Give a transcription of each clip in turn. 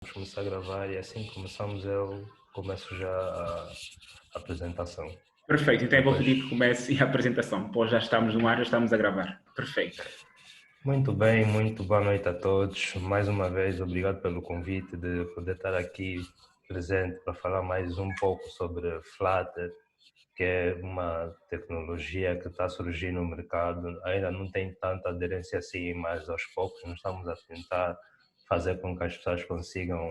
Vamos começar a gravar e assim que começamos eu começo já a apresentação. Perfeito, então eu vou Depois, pedir que comece a apresentação. Pois já estamos no ar, já estamos a gravar. Perfeito. muito bem, muito boa noite a todos. Mais uma vez, obrigado pelo convite de poder estar aqui presente para falar mais um pouco sobre Flutter, que é uma tecnologia que está a surgir no mercado. Ainda não tem tanta aderência assim, mas aos poucos nós estamos a tentar fazer com que as pessoas consigam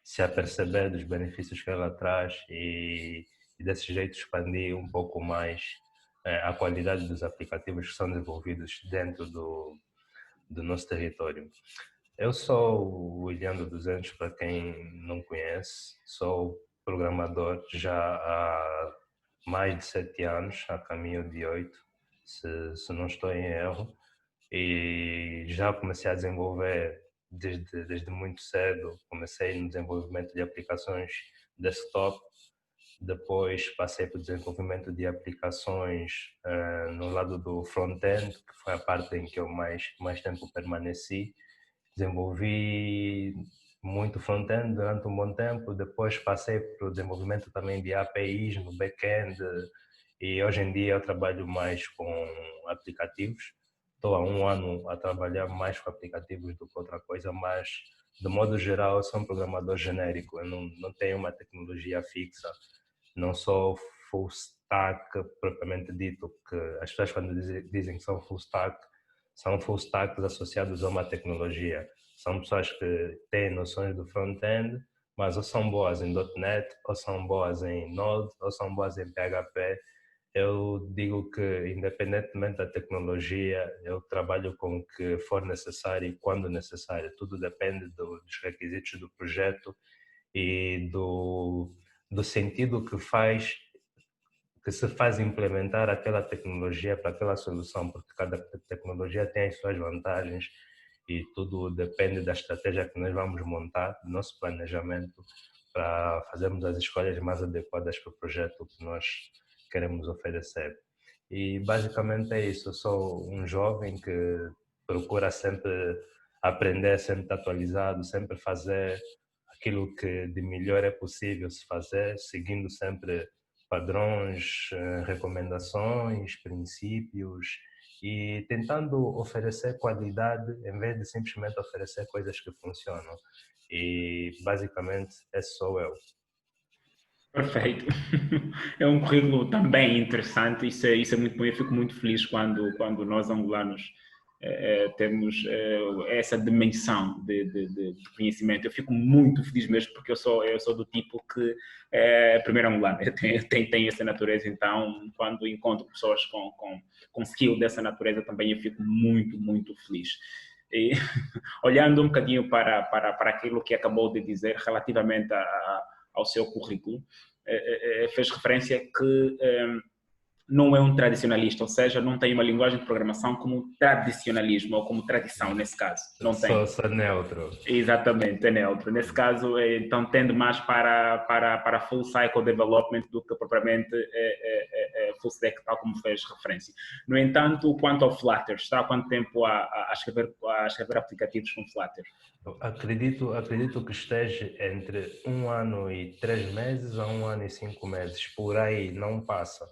se aperceber dos benefícios que ela traz e desse jeito expandir um pouco mais a qualidade dos aplicativos que são desenvolvidos dentro do nosso território. Eu sou o William do 200, para quem não conhece, sou programador já há mais de 7 anos, a caminho de 8, se não estou em erro, e já comecei a desenvolver desde muito cedo. Comecei no desenvolvimento de aplicações desktop, depois passei para o desenvolvimento de aplicações no lado do front-end, que foi a parte em que eu mais tempo permaneci. Desenvolvi muito front-end durante um bom tempo, depois passei para o desenvolvimento também de APIs no back-end e hoje em dia eu trabalho mais com aplicativos. Estou há um ano a trabalhar mais com aplicativos do que outra coisa, mas de modo geral eu sou um programador genérico, eu não tenho uma tecnologia fixa, não sou full stack propriamente dito, que as pessoas quando dizem que são full stacks associados a uma tecnologia. São pessoas que têm noções do front-end, mas ou são boas em .NET, ou são boas em Node, ou são boas em PHP. Eu digo que, independentemente da tecnologia, eu trabalho com o que for necessário e quando necessário. Tudo depende dos requisitos do projeto e do sentido que se faz implementar aquela tecnologia para aquela solução, porque cada tecnologia tem as suas vantagens e tudo depende da estratégia que nós vamos montar, do nosso planejamento, para fazermos as escolhas mais adequadas para o projeto que nós queremos oferecer. E basicamente é isso. Eu sou um jovem que procura sempre aprender, sempre estar atualizado, sempre fazer aquilo que de melhor é possível se fazer, seguindo sempre padrões, recomendações, princípios e tentando oferecer qualidade em vez de simplesmente oferecer coisas que funcionam. E basicamente esse sou eu. Perfeito. É um currículo também interessante, isso é muito bom. Eu fico muito feliz quando nós angolanos temos essa dimensão de conhecimento. Eu fico muito feliz mesmo porque eu sou do tipo que, primeiro angolano, eu tenho essa natureza, então quando encontro pessoas com skill dessa natureza também eu fico muito, muito feliz. E, olhando um bocadinho para aquilo que acabou de dizer relativamente ao seu currículo, fez referência que não é um tradicionalista, ou seja, não tem uma linguagem de programação como tradicionalismo ou como tradição, nesse caso. Não tem. Sou neutro. Exatamente, é neutro. Nesse caso, então, tende mais para full cycle development do que propriamente full stack, tal como fez referência. No entanto, quanto ao Flutter, está há quanto tempo a escrever aplicativos com Flutter? Acredito que esteja entre 1 ano e 3 meses a 1 ano e 5 meses. Por aí não passa.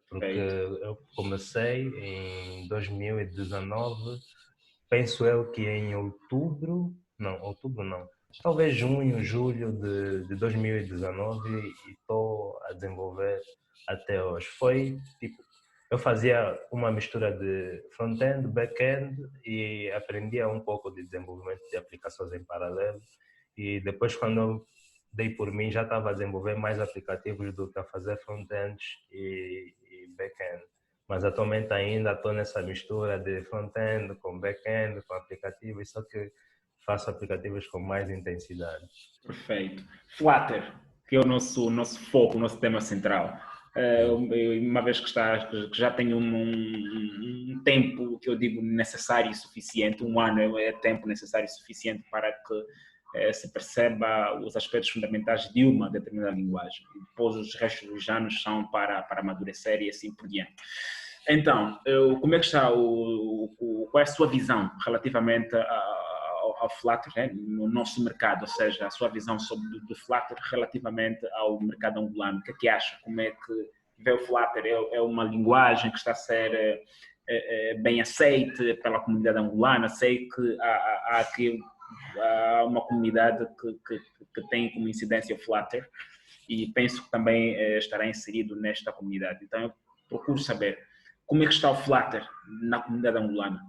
Porque Perfeito. eu comecei em 2019, penso eu que em outubro não, talvez junho, julho de 2019 e estou a desenvolver até hoje. Foi tipo, eu fazia uma mistura de front-end, back-end e aprendia um pouco de desenvolvimento de aplicações em paralelo e depois quando eu dei por mim já estava a desenvolver mais aplicativos do que a fazer front-ends e back-end. Mas atualmente ainda estou nessa mistura de front-end com back-end, com aplicativos, só que faço aplicativos com mais intensidade. Perfeito. Flutter, que é o nosso foco, o nosso tema central. Uma vez que já tenho um tempo que eu digo necessário e suficiente, um ano é tempo necessário e suficiente para que se perceba os aspectos fundamentais de uma determinada linguagem. E depois os restos dos anos são para amadurecer e assim por diante. Então, como é que está qual é a sua visão relativamente ao Flutter, né, no nosso mercado, ou seja, a sua visão sobre do Flutter relativamente ao mercado angolano. O que é que acha? Como é que vê o Flutter? É uma linguagem que está a ser bem aceite pela comunidade angolana? Sei que há aqui uma comunidade que tem como incidência o Flutter e penso que também estará inserido nesta comunidade. Então, eu procuro saber como é que está o Flutter na comunidade angolana.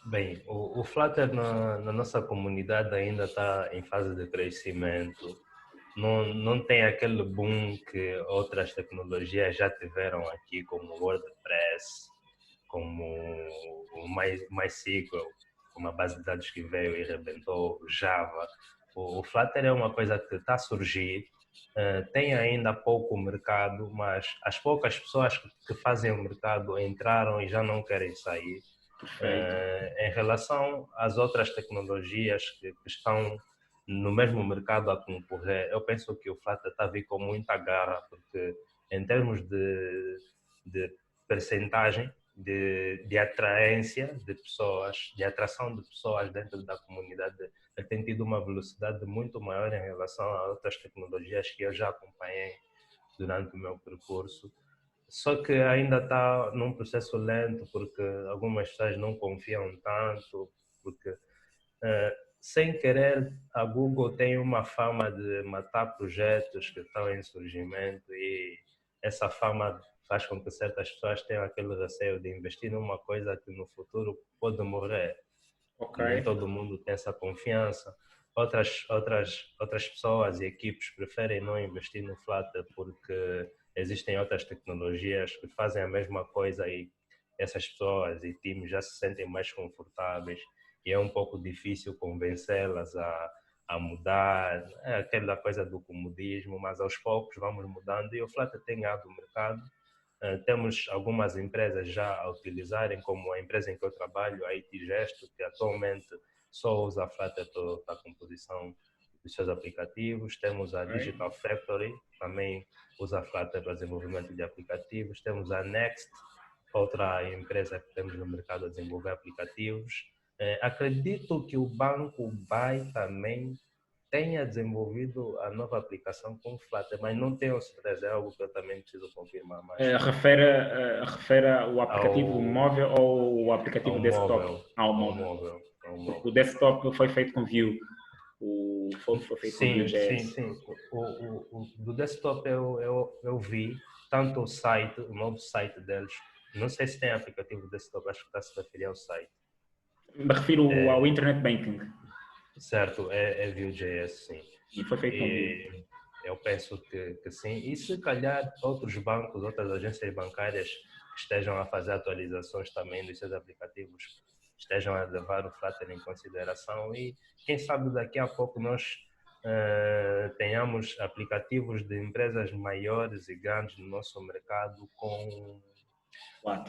Bem, o Flutter na nossa comunidade ainda está em fase de crescimento. Não tem aquele boom que outras tecnologias já tiveram aqui, como o WordPress, como o MySQL, uma base de dados que veio e rebentou, Java. O Flutter é uma coisa que está a surgir, tem ainda pouco mercado, mas as poucas pessoas que fazem o mercado entraram e já não querem sair. Em relação às outras tecnologias que estão no mesmo mercado a concorrer, eu penso que o Flutter está a vir com muita garra, porque em termos de percentagem de atraência de pessoas, de atração de pessoas dentro da comunidade, ele tem tido uma velocidade muito maior em relação a outras tecnologias que eu já acompanhei durante o meu percurso. Só que ainda está num processo lento, porque algumas pessoas não confiam tanto, porque sem querer a Google tem uma fama de matar projetos que estão em surgimento e essa fama faz com que certas pessoas tenham aquele receio de investir numa coisa que no futuro pode morrer. Okay. Nem todo mundo tem essa confiança. Outras pessoas e equipes preferem não investir no Flutter porque existem outras tecnologias que fazem a mesma coisa e essas pessoas e times já se sentem mais confortáveis e é um pouco difícil convencê-las a mudar. É aquela coisa do comodismo, mas aos poucos vamos mudando e o Flutter tem ganhado o mercado. Temos algumas empresas já a utilizarem, como a empresa em que eu trabalho, a IT Gesto, que atualmente só usa Flutter para a composição dos seus aplicativos. Temos a Digital Factory, também usa Flutter para desenvolvimento de aplicativos. Temos a Next, outra empresa que temos no mercado a desenvolver aplicativos. Acredito que o Banco BAI também tenha desenvolvido a nova aplicação com Flutter, mas não tenho certeza, é algo que eu também preciso confirmar mais. Refere o aplicativo móvel ou o aplicativo desktop? Ao móvel. O desktop foi feito com Vue. Foi feito com Vue.js. Sim. O do desktop eu vi tanto o novo site deles. Não sei se tem aplicativo desktop, acho que está a se referir ao site. Me refiro ao Internet Banking. Certo, é Vue.js, sim. E foi feito com Vue. Eu penso que sim. E se calhar outros bancos, outras agências bancárias que estejam a fazer atualizações também dos seus aplicativos, estejam a levar o Flutter em consideração e quem sabe daqui a pouco nós tenhamos aplicativos de empresas maiores e grandes no nosso mercado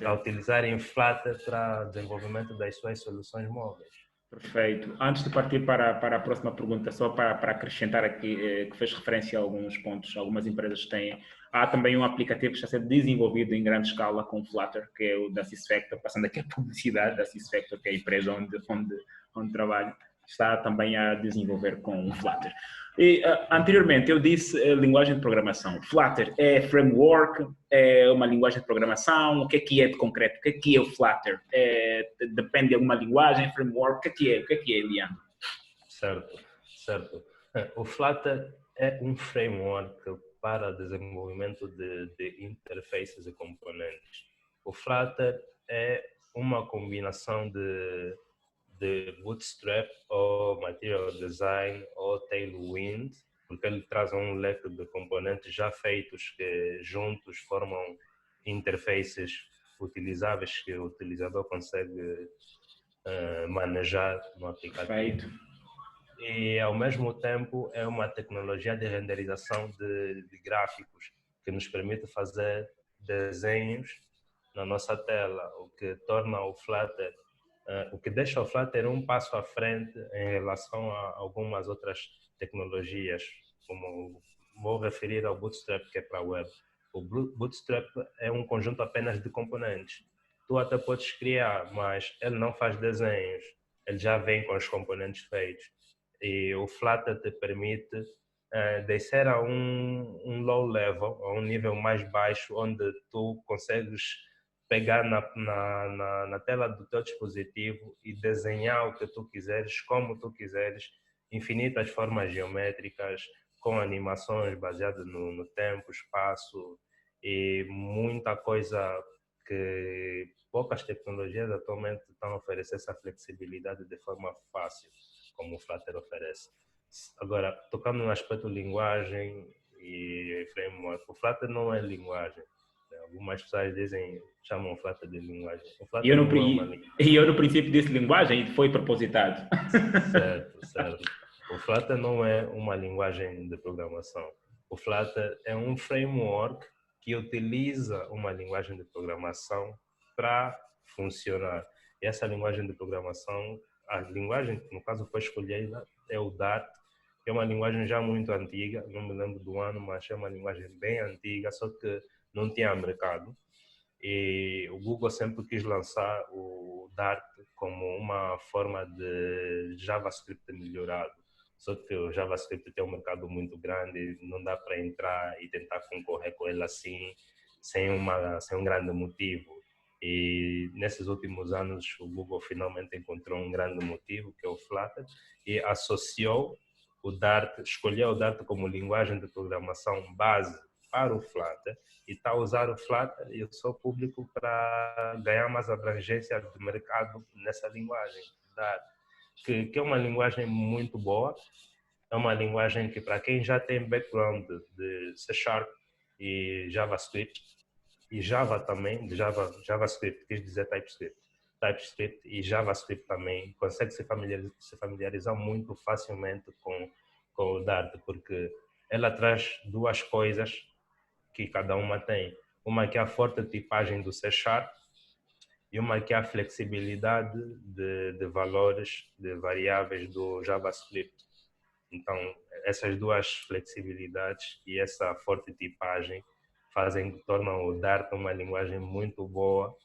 a utilizarem Flutter para desenvolvimento das suas soluções móveis. Perfeito. Antes de partir para a próxima pergunta, só para acrescentar aqui, que fez referência a alguns pontos, algumas empresas têm. Há também um aplicativo que está a ser desenvolvido em grande escala com Flutter, que é o da SysFactor, passando aqui a publicidade da SysFactor, que é a empresa onde trabalho, está também a desenvolver com o Flutter. E, anteriormente eu disse linguagem de programação. Flutter é framework, é uma linguagem de programação, o que é de concreto? O que é o Flutter? Depende de alguma linguagem, framework, o que é, Eliano? Certo. O Flutter é um framework para desenvolvimento de interfaces e componentes. O Flutter é uma combinação de Bootstrap ou Material Design ou Tailwind, porque ele traz um leque de componentes já feitos que juntos formam interfaces utilizáveis que o utilizador consegue manejar no aplicativo. Perfeito. E ao mesmo tempo é uma tecnologia de renderização de gráficos que nos permite fazer desenhos na nossa tela, o que torna o Flutter o que deixa o Flutter um passo à frente em relação a algumas outras tecnologias, como vou referir ao Bootstrap, que é para a web. O Bootstrap é um conjunto apenas de componentes. Tu até podes criar, mas ele não faz desenhos. ele já vem com os componentes feitos. E o Flutter te permite descer a um low level, a um nível mais baixo, onde tu consegues pegar na tela do teu dispositivo e desenhar o que tu quiseres, como tu quiseres, infinitas formas geométricas, com animações baseadas no tempo, espaço e muita coisa que poucas tecnologias atualmente estão a oferecer essa flexibilidade de forma fácil, como o Flutter oferece. Agora, tocando no aspecto linguagem e framework, o Flutter não é linguagem. Algumas pessoas chamam o Flutter de linguagem. O E Flutter eu, no, não é uma linguagem. e eu, no princípio, disse linguagem e foi propositado. Certo, certo. O Flutter não é uma linguagem de programação. O Flutter é um framework que utiliza uma linguagem de programação para funcionar. E essa linguagem de programação, a linguagem que no caso foi escolhida é o Dart, que é uma linguagem já muito antiga, não me lembro do ano, mas é uma linguagem bem antiga, só que não tinha mercado. E o Google sempre quis lançar o Dart como uma forma de JavaScript melhorado. Só que o JavaScript tem um mercado muito grande, não dá para entrar e tentar concorrer com ele assim, sem um grande motivo. E nesses últimos anos o Google finalmente encontrou um grande motivo, que é o Flutter, e associou o Dart, escolheu o Dart como linguagem de programação base para o Flutter, e está a usar o Flutter e o seu público para ganhar mais abrangência de mercado nessa linguagem, que é uma linguagem muito boa, é uma linguagem que para quem já tem background de C Sharp e JavaScript, e Java também, JavaScript, quis dizer TypeScript e JavaScript também, consegue se familiarizar muito facilmente com o Dart, porque ela traz duas coisas que cada uma tem. Uma que é a forte tipagem do C Sharp e uma que é a flexibilidade de valores, de variáveis do JavaScript. Então, essas duas flexibilidades e essa forte tipagem tornam o Dart uma linguagem muito boa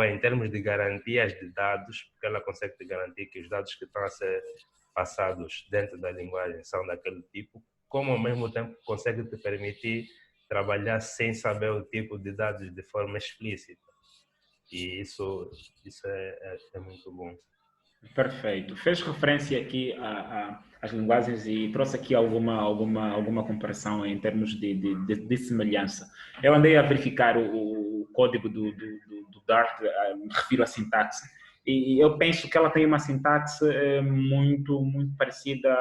em termos de garantias de dados, porque ela consegue te garantir que os dados que estão a ser passados dentro da linguagem são daquele tipo, como ao mesmo tempo consegue te permitir trabalhar sem saber o tipo de dados de forma explícita. E isso é muito bom. Perfeito. Fez referência aqui às linguagens e trouxe aqui alguma comparação em termos de semelhança. Eu andei a verificar o código do Dart, me refiro à sintaxe, e eu penso que ela tem uma sintaxe muito parecida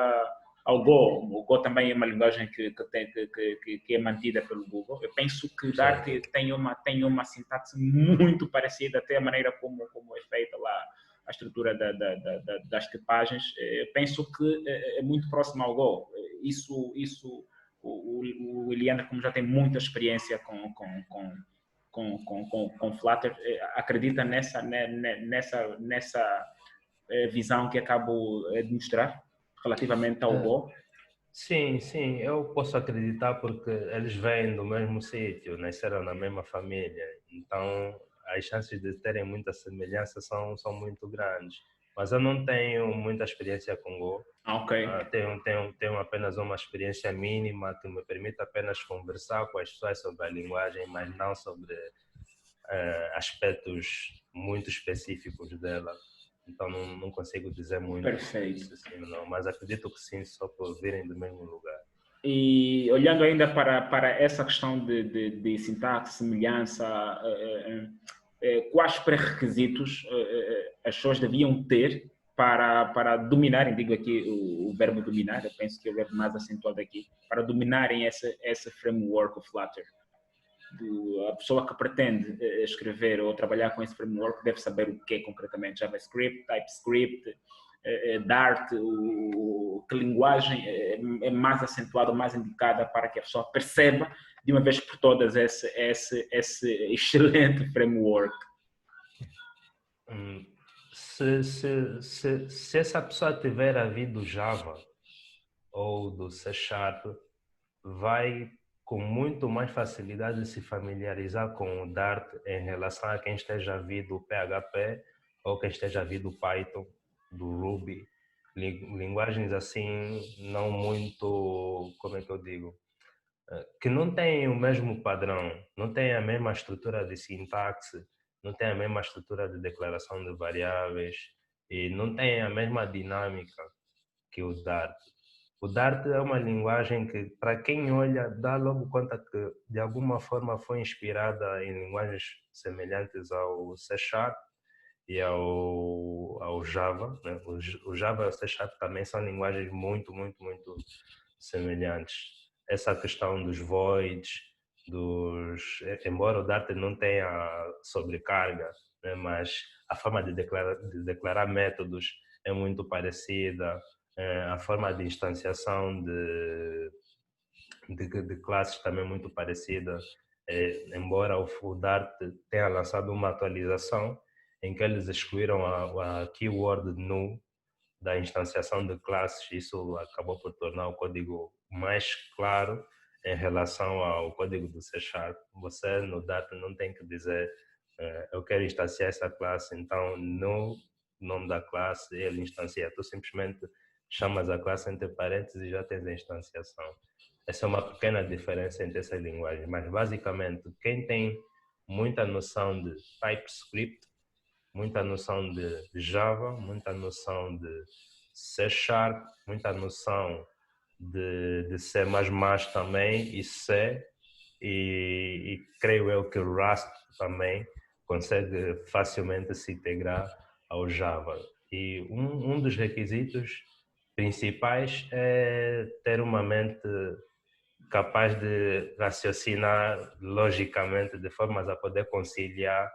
ao Go. O Go também é uma linguagem que é mantida pelo Google. Eu penso que o Dart tem uma sintaxe muito parecida, até a maneira como é feita lá a estrutura das tipagens. Penso que é muito próximo ao Go. Isso o Eliandro, como já tem muita experiência com Flutter, acredita nessa visão que acabo de mostrar relativamente ao Go? Sim, sim, eu posso acreditar porque eles vêm do mesmo sítio, nasceram na mesma família, então as chances de terem muita semelhança são muito grandes. Mas eu não tenho muita experiência com Go. Ok. Tenho apenas uma experiência mínima que me permite apenas conversar com as pessoas sobre a linguagem, mas não sobre aspectos muito específicos dela. Então não consigo dizer muito. Perfeito. Sim, não, mas acredito que sim, só por virem do mesmo lugar. E olhando ainda para essa questão de sintaxe, semelhança, quais pré-requisitos as pessoas deviam ter para dominarem, digo aqui o verbo dominar, eu penso que é o verbo mais acentuado aqui, para dominarem esse framework of Flutter? A pessoa que pretende escrever ou trabalhar com esse framework deve saber o que é concretamente JavaScript, TypeScript, Dart, que linguagem é mais acentuada, mais indicada para que a pessoa perceba de uma vez por todas esse excelente framework. Se essa pessoa tiver havido Java ou do C Sharp, vai com muito mais facilidade se familiarizar com o Dart em relação a quem esteja a vir do PHP ou quem esteja a vir do Python, do Ruby, linguagens assim não muito, como é que eu digo, que não têm o mesmo padrão, não têm a mesma estrutura de sintaxe, não têm a mesma estrutura de declaração de variáveis e não têm a mesma dinâmica que o Dart. O Dart é uma linguagem que, para quem olha, dá logo conta que de alguma forma foi inspirada em linguagens semelhantes ao C Sharp e ao Java, né? O Java e o C Sharp também são linguagens muito semelhantes. Essa questão dos voids, embora o Dart não tenha sobrecarga, né? Mas a forma de declarar métodos é muito parecida, a forma de instanciação de classes também é muito parecida, embora o Dart tenha lançado uma atualização em que eles excluíram a keyword null da instanciação de classes, isso acabou por tornar o código mais claro em relação ao código do C Sharp. Você no Dart não tem que dizer eu quero instanciar essa classe, então no nome da classe ele instancia, tu simplesmente chamas a classe entre parênteses e já tens a instanciação. Essa é uma pequena diferença entre essas linguagens, mas basicamente quem tem muita noção de TypeScript, muita noção de Java, muita noção de C Sharp, muita noção de C++ também e C, e creio eu que o Rust também consegue facilmente se integrar ao Java. E um dos requisitos principais é ter uma mente capaz de raciocinar logicamente de formas a poder conciliar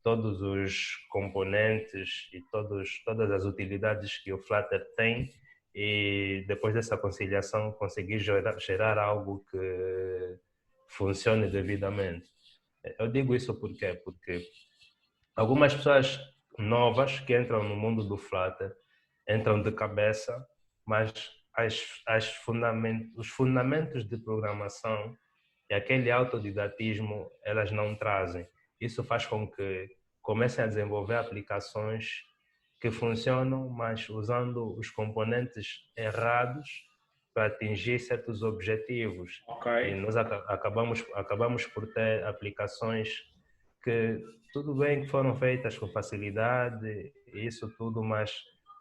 todos os componentes e todas as utilidades que o Flutter tem e depois dessa conciliação conseguir gerar algo que funcione devidamente. Eu digo isso por quê? Porque algumas pessoas novas que entram no mundo do Flutter entram de cabeça, mas os fundamentos de programação e aquele autodidatismo elas não trazem. Isso faz com que comecem a desenvolver aplicações que funcionam, mas usando os componentes errados para atingir certos objetivos. E Ok. nós acabamos por ter aplicações que tudo bem que foram feitas com facilidade, isso tudo, mas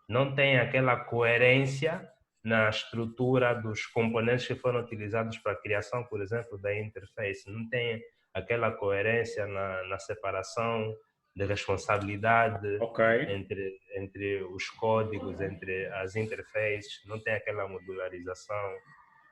não tem aquela coerência na estrutura dos componentes que foram utilizados para a criação, por exemplo, da interface. Não tem aquela coerência na separação de responsabilidade Ok. entre os códigos, entre as interfaces, não tem aquela modularização.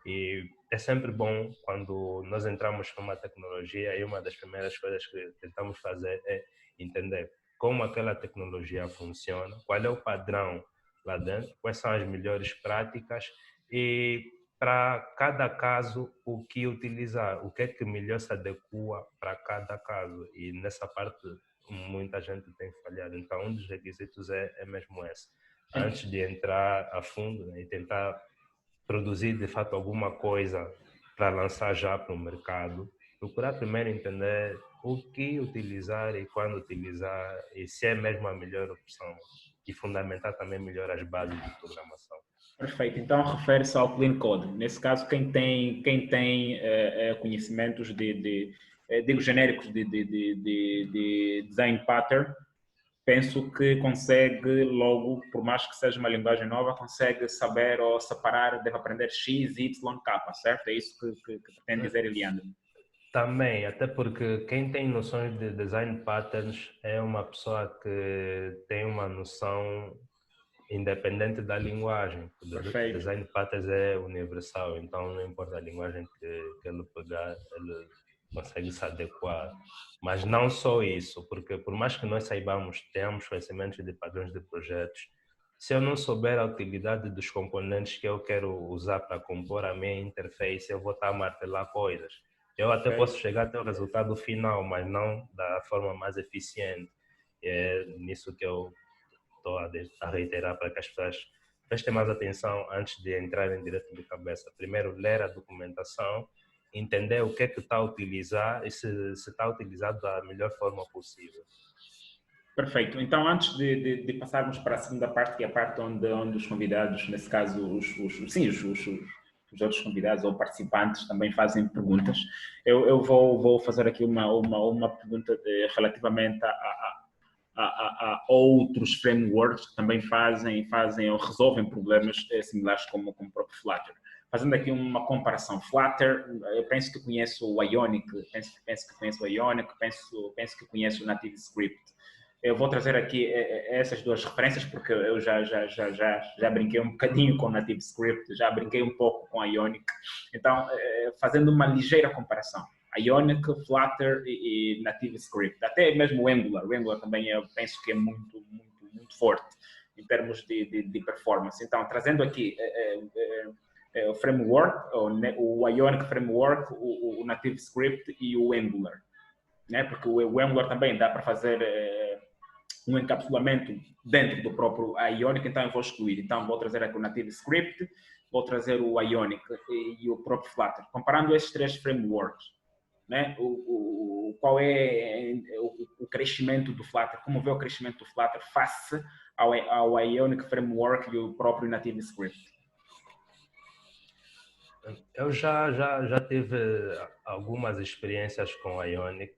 E é sempre bom quando nós entramos numa tecnologia e uma das primeiras coisas que tentamos fazer é entender como aquela tecnologia funciona, qual é o padrão lá dentro, quais são as melhores práticas e para cada caso o que utilizar, o que é que melhor se adequa para cada caso. E nessa parte muita gente tem falhado. Então um dos requisitos é mesmo esse. Antes de entrar a fundo, né, e tentar produzir de fato alguma coisa para lançar já para o mercado, procurar primeiro entender o que utilizar e quando utilizar e se é mesmo a melhor opção e fundamentar também melhor as bases de programação. Perfeito. Então, refere-se ao Clean Code. Nesse caso, quem tem conhecimentos digo, genéricos de design pattern, penso que consegue logo, por mais que seja uma linguagem nova, consegue saber ou separar, deve aprender X, Y, K, certo? É isso que pretende dizer, Eliandro. Também, até porque quem tem noções de design patterns é uma pessoa que tem uma noção independente da linguagem. O Perfeito. design patterns é universal, então não importa a linguagem que ele pegar, ele consegue se adequar. Mas não só isso, porque por mais que nós saibamos, tenhamos conhecimentos de padrões de projetos, se eu não souber a utilidade dos componentes que eu quero usar para compor a minha interface, eu vou estar a martelar coisas. Eu até posso Perfeito. chegar até o resultado final, mas não da forma mais eficiente. É nisso que eu estou a reiterar para que as pessoas prestem mais atenção antes de entrarem direto de cabeça. Primeiro, ler a documentação, entender o que é que está a utilizar e se está utilizado da melhor forma possível. Perfeito. Então, antes de passarmos para a segunda parte, que é a parte onde os convidados, nesse caso, os outros convidados ou participantes também fazem perguntas, eu vou fazer aqui uma pergunta relativamente a outros frameworks que também fazem ou resolvem problemas similares como o próprio Flutter. Fazendo aqui uma comparação, Flutter, eu penso que conheço o Ionic, penso que conheço o Ionic, penso que conheço o NativeScript. Eu vou trazer aqui essas duas referências porque eu já brinquei um bocadinho com o NativeScript, já brinquei um pouco com a Ionic. Então, fazendo uma ligeira comparação, a Ionic, Flutter e NativeScript, até mesmo o Angular. O Angular também eu penso que é muito forte em termos de performance. Então, trazendo aqui o framework, o Ionic Framework, o NativeScript e o Angular, né? Porque o Angular também dá para fazer um encapsulamento dentro do próprio Ionic, então eu vou excluir. Então vou trazer aqui o NativeScript, vou trazer o Ionic e o próprio Flutter. Comparando esses três frameworks, né? Qual é o crescimento do Flutter? Como vê o crescimento do Flutter face ao Ionic Framework e o próprio NativeScript? Eu já tive algumas experiências com a Ionic.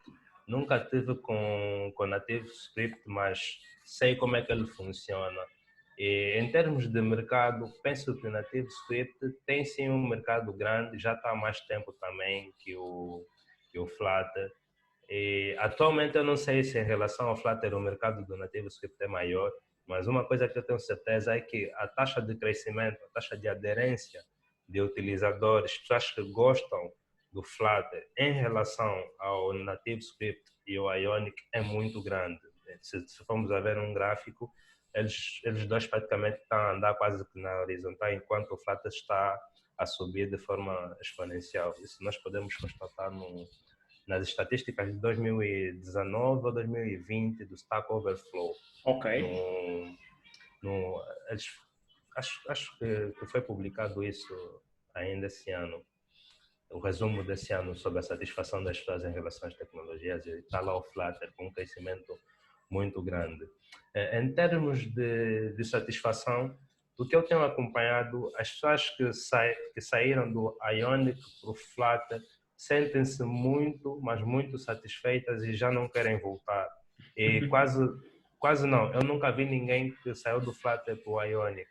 Nunca tive com NativeScript, mas sei como é que ele funciona. E em termos de mercado, penso que o NativeScript tem sim um mercado grande, já está há mais tempo também que o Flutter. E atualmente eu não sei se em relação ao Flutter o mercado do NativeScript é maior, mas uma coisa que eu tenho certeza é que a taxa de crescimento, a taxa de aderência de utilizadores, pessoas que gostam do Flutter em relação ao NativeScript e ao Ionic é muito grande. Se formos a ver um gráfico, eles dois praticamente estão a andar quase que na horizontal, enquanto o Flutter está a subir de forma exponencial. Isso nós podemos constatar nas estatísticas de 2019 ou 2020 do Stack Overflow. Ok. Acho que foi publicado isso ainda esse ano, o resumo desse ano sobre a satisfação das pessoas em relação às tecnologias, e está lá o Flutter com um crescimento muito grande. Em termos de satisfação, do que eu tenho acompanhado, as pessoas que saíram do Ionic para o Flutter sentem-se muito, mas muito satisfeitas e já não querem voltar. E quase não, eu nunca vi ninguém que saiu do Flutter para o Ionic.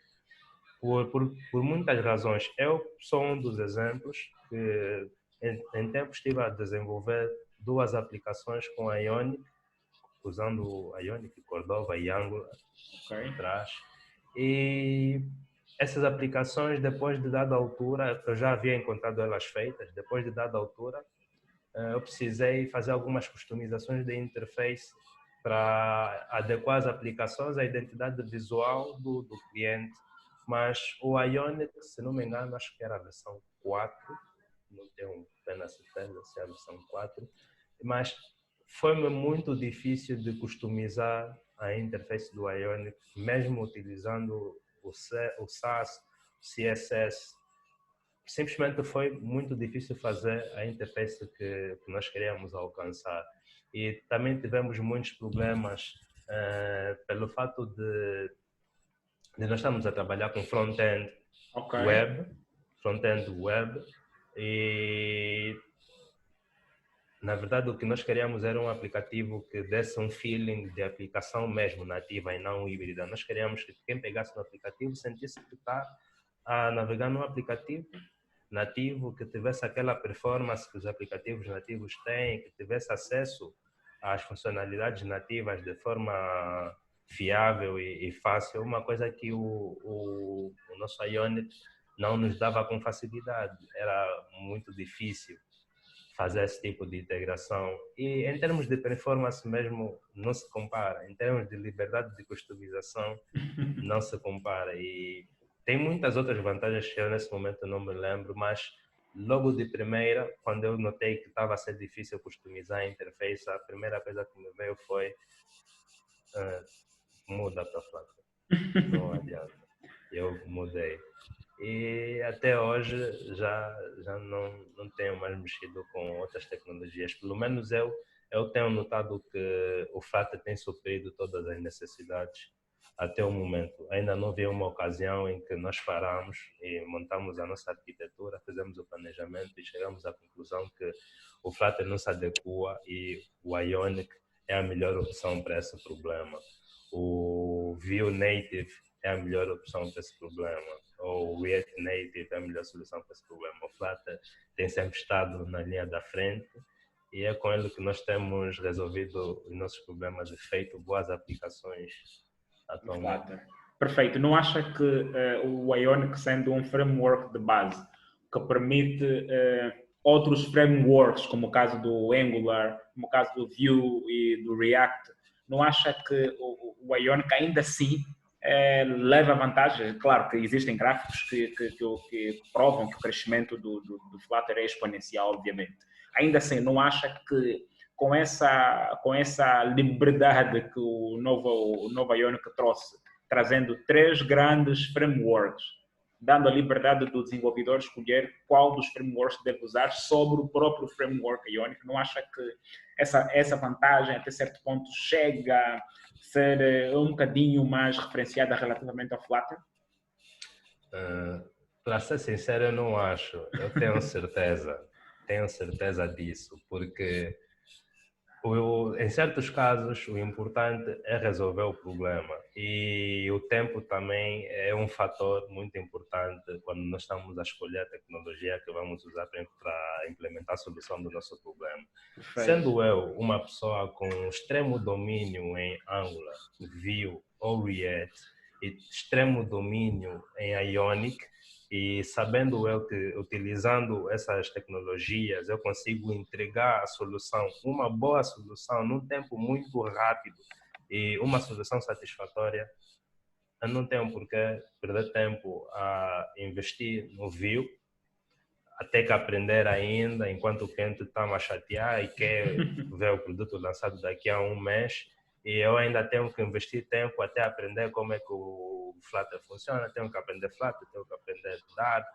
Por muitas razões. Eu sou um dos exemplos que em tempos estive a desenvolver duas aplicações com a Ionic, usando a Ionic, Cordova e Angular por trás. E essas aplicações, depois de dada altura, eu já havia encontrado elas feitas, depois de dada altura, eu precisei fazer algumas customizações de interface para adequar as aplicações à identidade visual do cliente. Mas o Ionic, se não me engano, acho que era a versão 4, não tenho plena certeza se é a versão 4, mas foi-me muito difícil de customizar a interface do Ionic, mesmo utilizando o SAS, o CSS. Simplesmente foi muito difícil fazer a interface que nós queríamos alcançar. E também tivemos muitos problemas pelo fato de nós estamos a trabalhar com front-end web, e na verdade o que nós queríamos era um aplicativo que desse um feeling de aplicação mesmo nativa e não híbrida. Nós queríamos que quem pegasse no aplicativo sentisse que está a navegar num aplicativo nativo, que tivesse aquela performance que os aplicativos nativos têm, que tivesse acesso às funcionalidades nativas de forma fiável e fácil, uma coisa que o nosso Ionic não nos dava com facilidade. Era muito difícil fazer esse tipo de integração. E em termos de performance mesmo, não se compara. Em termos de liberdade de customização, não se compara. E tem muitas outras vantagens que eu nesse momento não me lembro, mas logo de primeira, quando eu notei que estava a ser difícil customizar a interface, a primeira coisa que me veio foi muda para Flutter. Não adianta. Eu mudei. E até hoje já não tenho mais mexido com outras tecnologias. Pelo menos eu Eu tenho notado que o Flutter tem suprido todas as necessidades até o momento. Ainda não vi uma ocasião em que nós paramos e montamos a nossa arquitetura, fizemos o planejamento e chegamos à conclusão que o Flutter não se adequa e o Ionic é a melhor opção para esse problema. O Vue Native é a melhor opção para esse problema. Ou o React Native é a melhor solução para esse problema. O Flutter tem sempre estado na linha da frente e é com ele que nós temos resolvido os nossos problemas e feito boas aplicações atualmente. Flutter. Perfeito. Não acha que o Ionic, sendo um framework de base que permite outros frameworks, como o caso do Angular, como o caso do Vue e do React, não acha que o Ionic ainda assim leva vantagem? Claro que existem gráficos que provam que o crescimento do Flutter é exponencial, obviamente. Ainda assim, não acha que com essa liberdade que o novo Ionic trouxe, trazendo 3 grandes frameworks, dando a liberdade do desenvolvedor escolher qual dos frameworks deve usar sobre o próprio framework Ionic, não acha que essa vantagem, até certo ponto, chega a ser um bocadinho mais referenciada relativamente ao Flutter? Para ser sincero, eu não acho. Eu tenho certeza disso, porque em certos casos, o importante é resolver o problema e o tempo também é um fator muito importante quando nós estamos a escolher a tecnologia que vamos usar para implementar a solução do nosso problema. Perfeito. Sendo eu uma pessoa com extremo domínio em Angular, Vue ou React e extremo domínio em Ionic, e sabendo eu que utilizando essas tecnologias eu consigo entregar a solução, uma boa solução, num tempo muito rápido e uma solução satisfatória, eu não tenho por que perder tempo a investir no Vue, até que aprender ainda, enquanto o cliente está a chatear e quer ver o produto lançado daqui a um mês, e eu ainda tenho que investir tempo até aprender como é que o Flutter funciona, tenho que aprender Flutter, tenho que aprender Dart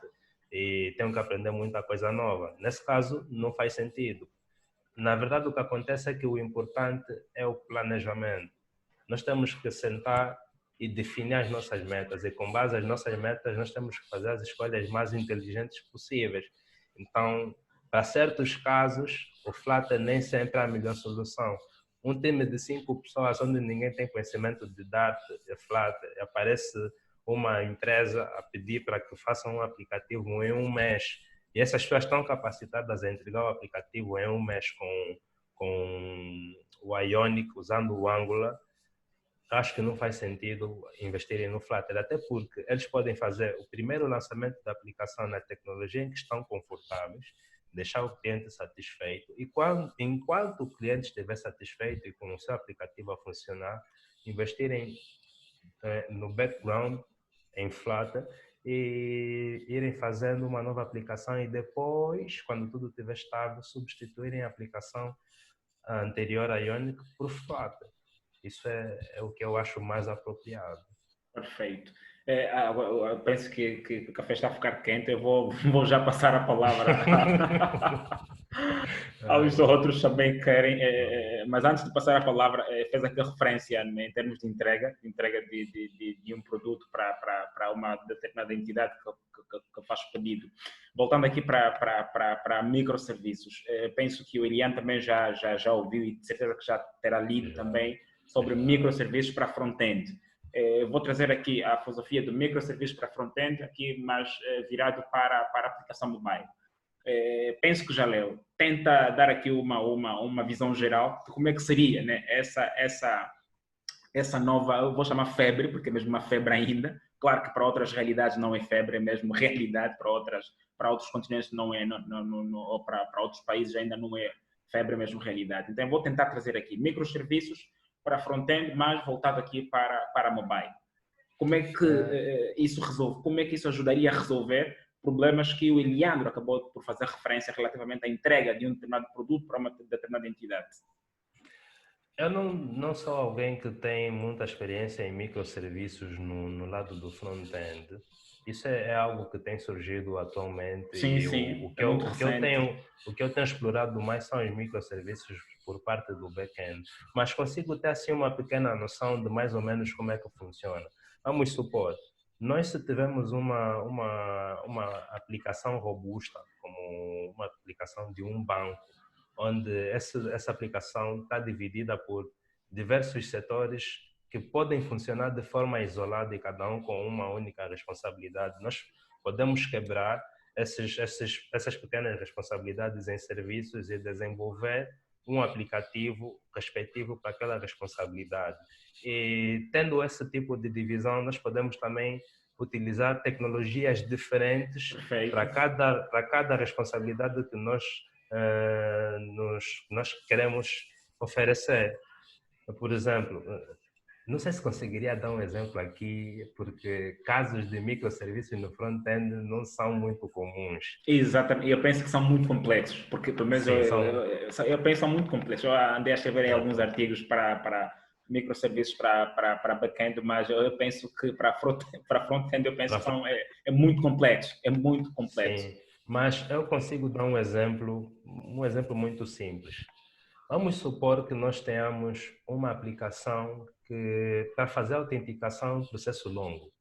e tenho que aprender muita coisa nova. Nesse caso, não faz sentido. Na verdade, o que acontece é que o importante é o planejamento. Nós temos que sentar e definir as nossas metas e com base nas nossas metas nós temos que fazer as escolhas mais inteligentes possíveis. Então, para certos casos, o Flutter nem sempre é a melhor solução. Um time de 5 pessoas onde ninguém tem conhecimento de Dart e Flutter, aparece uma empresa a pedir para que façam um aplicativo em um mês e essas pessoas estão capacitadas a entregar o aplicativo em um mês com o Ionic, usando o Angular. Acho que não faz sentido investirem no Flutter, até porque eles podem fazer o primeiro lançamento da aplicação na tecnologia em que estão confortáveis, deixar o cliente satisfeito e enquanto o cliente estiver satisfeito e com o seu aplicativo a funcionar, investirem no background em Flutter e irem fazendo uma nova aplicação e depois, quando tudo estiver estável, substituírem a aplicação anterior a Ionic por Flutter. Isso é o que eu acho mais apropriado. Perfeito. Eu penso que o café está a ficar quente. Eu vou já passar a palavra aos outros também que querem. Mas antes de passar a palavra, fez aqui a referência, né, em termos de entrega de um produto para uma determinada entidade que faz pedido. Voltando aqui para microserviços, penso que o Elian também já ouviu e de certeza que já terá lido também sobre microserviços para front-end. Vou trazer aqui a filosofia do microserviço para front-end, aqui mais virado para a aplicação mobile. Penso que já leu. Tenta dar aqui uma visão geral de como é que seria, né, essa nova, eu vou chamar febre, porque é mesmo uma febre ainda. Claro que para outras realidades não é febre, é mesmo realidade, para outros continentes não é, ou para outros países ainda não é febre, é mesmo realidade. Então, eu vou tentar trazer aqui microserviços para front-end, mas voltado aqui para mobile. Como é que isso resolve? Como é que isso ajudaria a resolver problemas que o Eliandro acabou por fazer referência relativamente à entrega de um determinado produto para uma determinada entidade? Eu não sou alguém que tem muita experiência em microserviços no lado do front-end. Isso é algo que tem surgido atualmente Sim, e sim, é muito recente. o que eu tenho explorado mais são os microserviços por parte do back-end, mas consigo ter assim uma pequena noção de mais ou menos como é que funciona. Vamos supor, nós se tivermos uma aplicação robusta, como uma aplicação de um banco, onde essa aplicação está dividida por diversos setores que podem funcionar de forma isolada e cada um com uma única responsabilidade. Nós podemos quebrar essas pequenas responsabilidades em serviços e desenvolver um aplicativo respectivo para aquela responsabilidade. E tendo esse tipo de divisão, nós podemos também utilizar tecnologias diferentes Perfeito. para cada responsabilidade que nós queremos oferecer. Por exemplo, não sei se conseguiria dar um exemplo aqui, porque casos de microserviços no front-end não são muito comuns. Exatamente, eu penso que são muito complexos, porque pelo menos Sim, são. eu penso que são muito complexos. Eu andei a escrever aí alguns Certo. artigos para microserviços para back-end, mas eu penso que para front-end eu penso que é muito complexo, é muito complexo. Sim, mas eu consigo dar um exemplo muito simples. Vamos supor que nós tenhamos uma aplicação que para fazer a autenticação é um processo longo.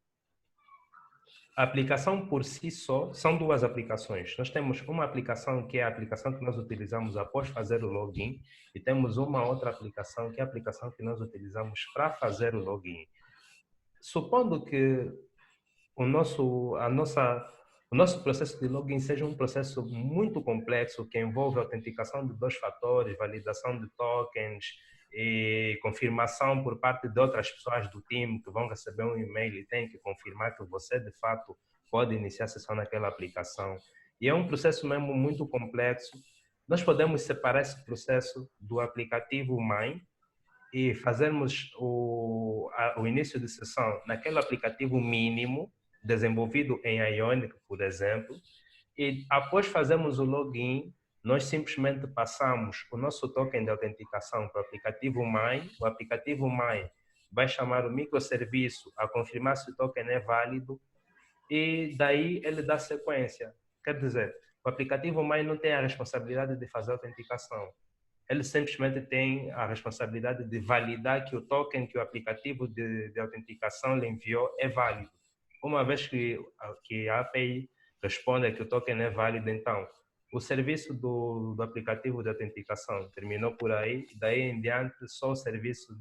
A aplicação por si só são duas aplicações. Nós temos uma aplicação que é a aplicação que nós utilizamos após fazer o login e temos uma outra aplicação que é a aplicação que nós utilizamos para fazer o login. Supondo que o nosso, a nossa, o nosso processo de login seja um processo muito complexo que envolve autenticação de dois fatores, validação de tokens e confirmação por parte de outras pessoas do time que vão receber um e-mail e têm que confirmar que você de fato pode iniciar a sessão naquela aplicação. E é um processo mesmo muito complexo. Nós podemos separar esse processo do aplicativo mãe e fazermos o início de sessão naquele aplicativo mínimo desenvolvido em Ionic, por exemplo, e após fazermos o login, nós simplesmente passamos o nosso token de autenticação para o aplicativo mãe. O aplicativo mãe vai chamar o microserviço a confirmar se o token é válido e daí ele dá sequência. Quer dizer, o aplicativo mãe não tem a responsabilidade de fazer a autenticação. Ele simplesmente tem a responsabilidade de validar que o token que o aplicativo de autenticação lhe enviou é válido. Uma vez que a API responde que o token é válido, então, o serviço do aplicativo de autenticação terminou por aí, e daí em diante só o serviço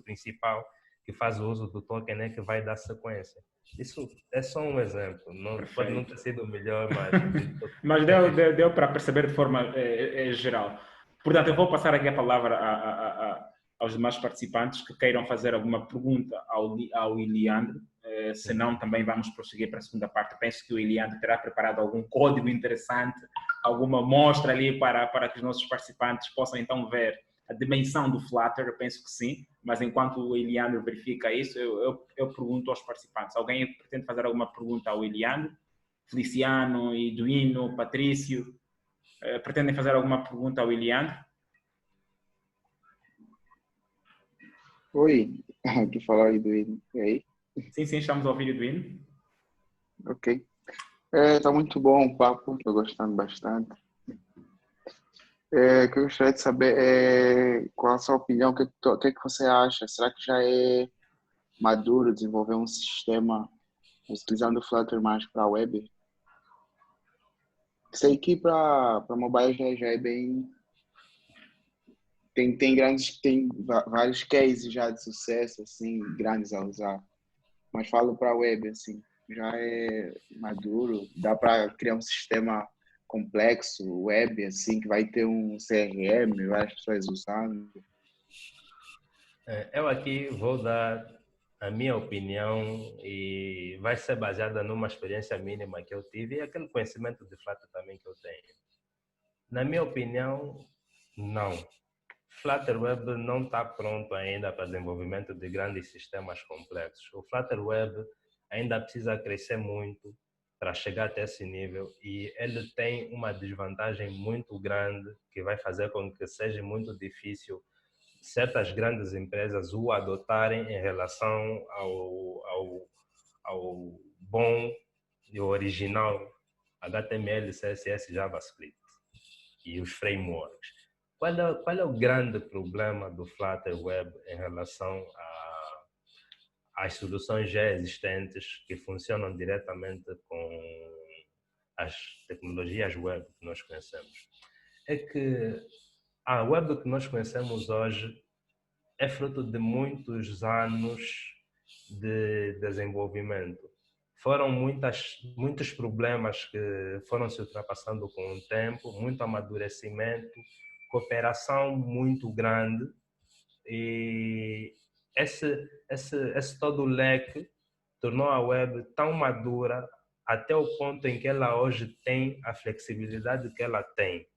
principal que faz o uso do token é que vai dar sequência. Isso é só um exemplo, não, pode não Perfeito. ter sido o melhor, mas acredito Mas ter feito. deu para perceber de forma geral. Portanto, eu vou passar aqui a palavra aos demais participantes que queiram fazer alguma pergunta ao Iliandro. Se não, também vamos prosseguir para a segunda parte. Penso que o Iliandro terá preparado algum código interessante, alguma mostra ali para que os nossos participantes possam então ver a dimensão do Flutter. Eu penso que sim, mas enquanto o Iliandro verifica isso, eu pergunto aos participantes. Alguém pretende fazer alguma pergunta ao Iliandro? Feliciano, Eduino, Patrício, pretendem fazer alguma pergunta ao Iliandro? Oi, aqui falar aí do Ian. E aí? Sim, sim, estamos a ouvir Eduino. Ok. Tá muito bom o papo, tô gostando bastante. O que eu gostaria de saber é qual a sua opinião, o que você acha? Será que já é maduro desenvolver um sistema utilizando o Flutter mais para a web? Sei que para mobile já é bem. Tem vários cases já de sucesso, assim, grandes a usar. Mas falo para a web, assim, já é maduro, dá para criar um sistema complexo, web, assim, que vai ter um CRM, várias pessoas usando. Eu aqui vou dar a minha opinião e vai ser baseada numa experiência mínima que eu tive e aquele conhecimento de fato também que eu tenho. Na minha opinião, não. Flutter Web não está pronto ainda para desenvolvimento de grandes sistemas complexos. O Flutter Web ainda precisa crescer muito para chegar até esse nível e ele tem uma desvantagem muito grande que vai fazer com que seja muito difícil certas grandes empresas o adotarem em relação ao bom e original HTML, CSS, JavaScript e os frameworks. Qual é o grande problema do Flutter Web em relação às soluções já existentes que funcionam diretamente com as tecnologias web que nós conhecemos? É que a web que nós conhecemos hoje é fruto de muitos anos de desenvolvimento. Foram muitos problemas que foram se ultrapassando com o tempo, muito amadurecimento, cooperação muito grande, e esse todo leque tornou a web tão madura até o ponto em que ela hoje tem a flexibilidade que ela tem.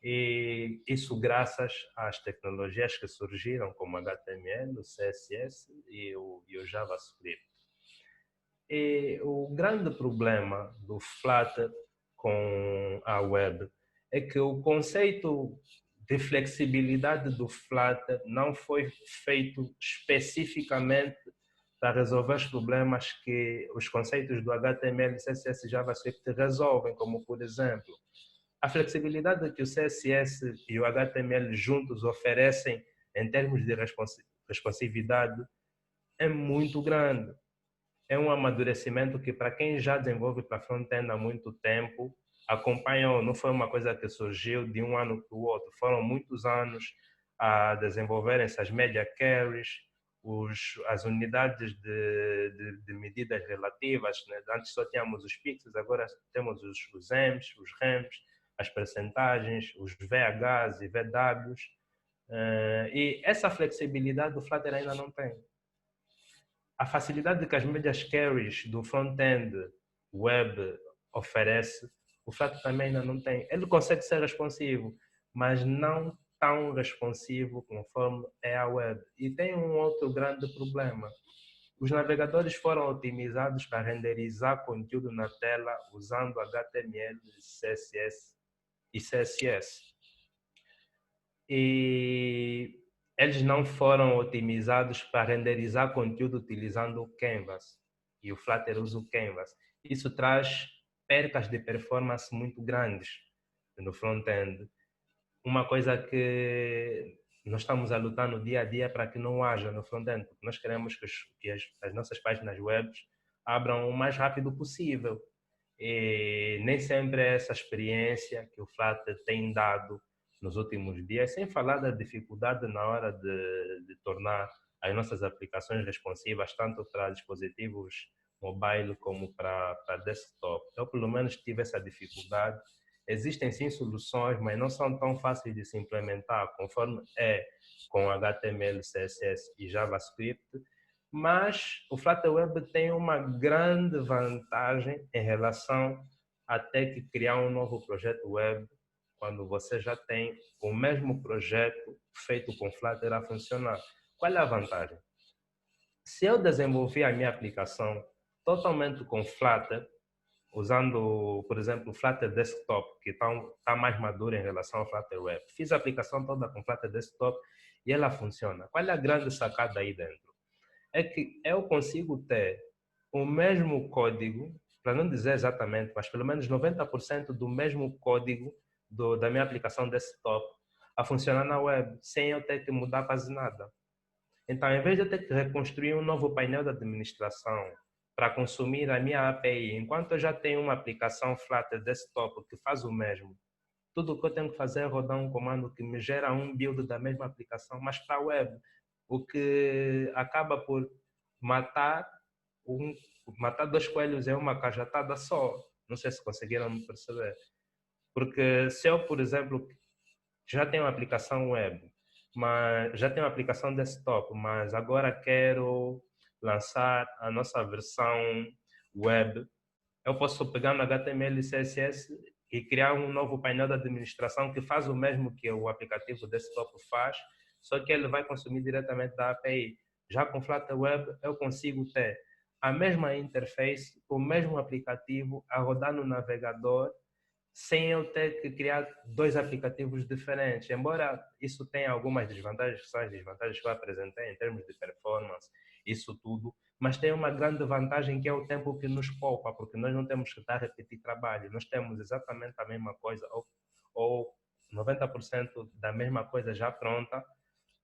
E isso graças às tecnologias que surgiram, como HTML, o CSS e o JavaScript. E o grande problema do Flutter com a web é que o conceito de flexibilidade do Flutter não foi feito especificamente para resolver os problemas que os conceitos do HTML, CSS e JavaScript resolvem, como, por exemplo, a flexibilidade que o CSS e o HTML juntos oferecem em termos de responsividade é muito grande. É um amadurecimento que, para quem já desenvolve para front-end há muito tempo, acompanhou. Não foi uma coisa que surgiu de um ano para o outro. Foram muitos anos a desenvolverem essas media carries, as unidades de medidas relativas, né? Antes só tínhamos os pixels, agora temos os M's, os Rems, as percentagens, os VHs e VWs. E essa flexibilidade o Flutter ainda não tem. A facilidade que as medias carries do front-end web oferece, o Flutter também ainda não tem. Ele consegue ser responsivo, mas não tão responsivo conforme é a web. E tem um outro grande problema. Os navegadores foram otimizados para renderizar conteúdo na tela usando HTML, CSS e CSS. E eles não foram otimizados para renderizar conteúdo utilizando o Canvas. E o Flutter usa o Canvas. Isso traz percas de performance muito grandes no front-end. Uma coisa que nós estamos a lutar no dia a dia para que não haja no front-end, porque nós queremos que as nossas páginas web abram o mais rápido possível. E nem sempre é essa experiência que o Flutter tem dado nos últimos dias, sem falar da dificuldade na hora de tornar as nossas aplicações responsivas, tanto para dispositivos mobile como para desktop. Eu, pelo menos, tive essa dificuldade. Existem sim soluções, mas não são tão fáceis de se implementar conforme é com HTML, CSS e JavaScript, mas o Flutter Web tem uma grande vantagem em relação a ter que criar um novo projeto web quando você já tem o mesmo projeto feito com Flutter a funcionar. Qual é a vantagem? Se eu desenvolver a minha aplicação totalmente com Flutter, usando, por exemplo, o Flutter Desktop, que está mais maduro em relação ao Flutter Web, fiz a aplicação toda com Flutter Desktop e ela funciona. Qual é a grande sacada aí dentro? É que eu consigo ter o mesmo código, para não dizer exatamente, mas pelo menos 90% do mesmo código da minha aplicação desktop a funcionar na web, sem eu ter que mudar quase nada. Então, em vez de eu ter que reconstruir um novo painel de administração para consumir a minha API, enquanto eu já tenho uma aplicação Flutter Desktop que faz o mesmo, tudo o que eu tenho que fazer é rodar um comando que me gera um build da mesma aplicação, mas para a web, o que acaba por matar dois coelhos em uma cajatada só. Não sei se conseguiram me perceber. Porque se eu, por exemplo, já tenho uma aplicação web, mas já tenho uma aplicação desktop, mas agora quero lançar a nossa versão web, eu posso pegar no HTML e CSS e criar um novo painel de administração que faz o mesmo que o aplicativo desktop faz, só que ele vai consumir diretamente da API. Já com Flutter Web, eu consigo ter a mesma interface, o mesmo aplicativo a rodar no navegador, sem eu ter que criar dois aplicativos diferentes. Embora isso tenha algumas desvantagens, que são as desvantagens que eu apresentei em termos de performance isso tudo, mas tem uma grande vantagem que é o tempo que nos poupa, porque nós não temos que estar a repetir trabalho, nós temos exatamente a mesma coisa, ou 90% da mesma coisa já pronta,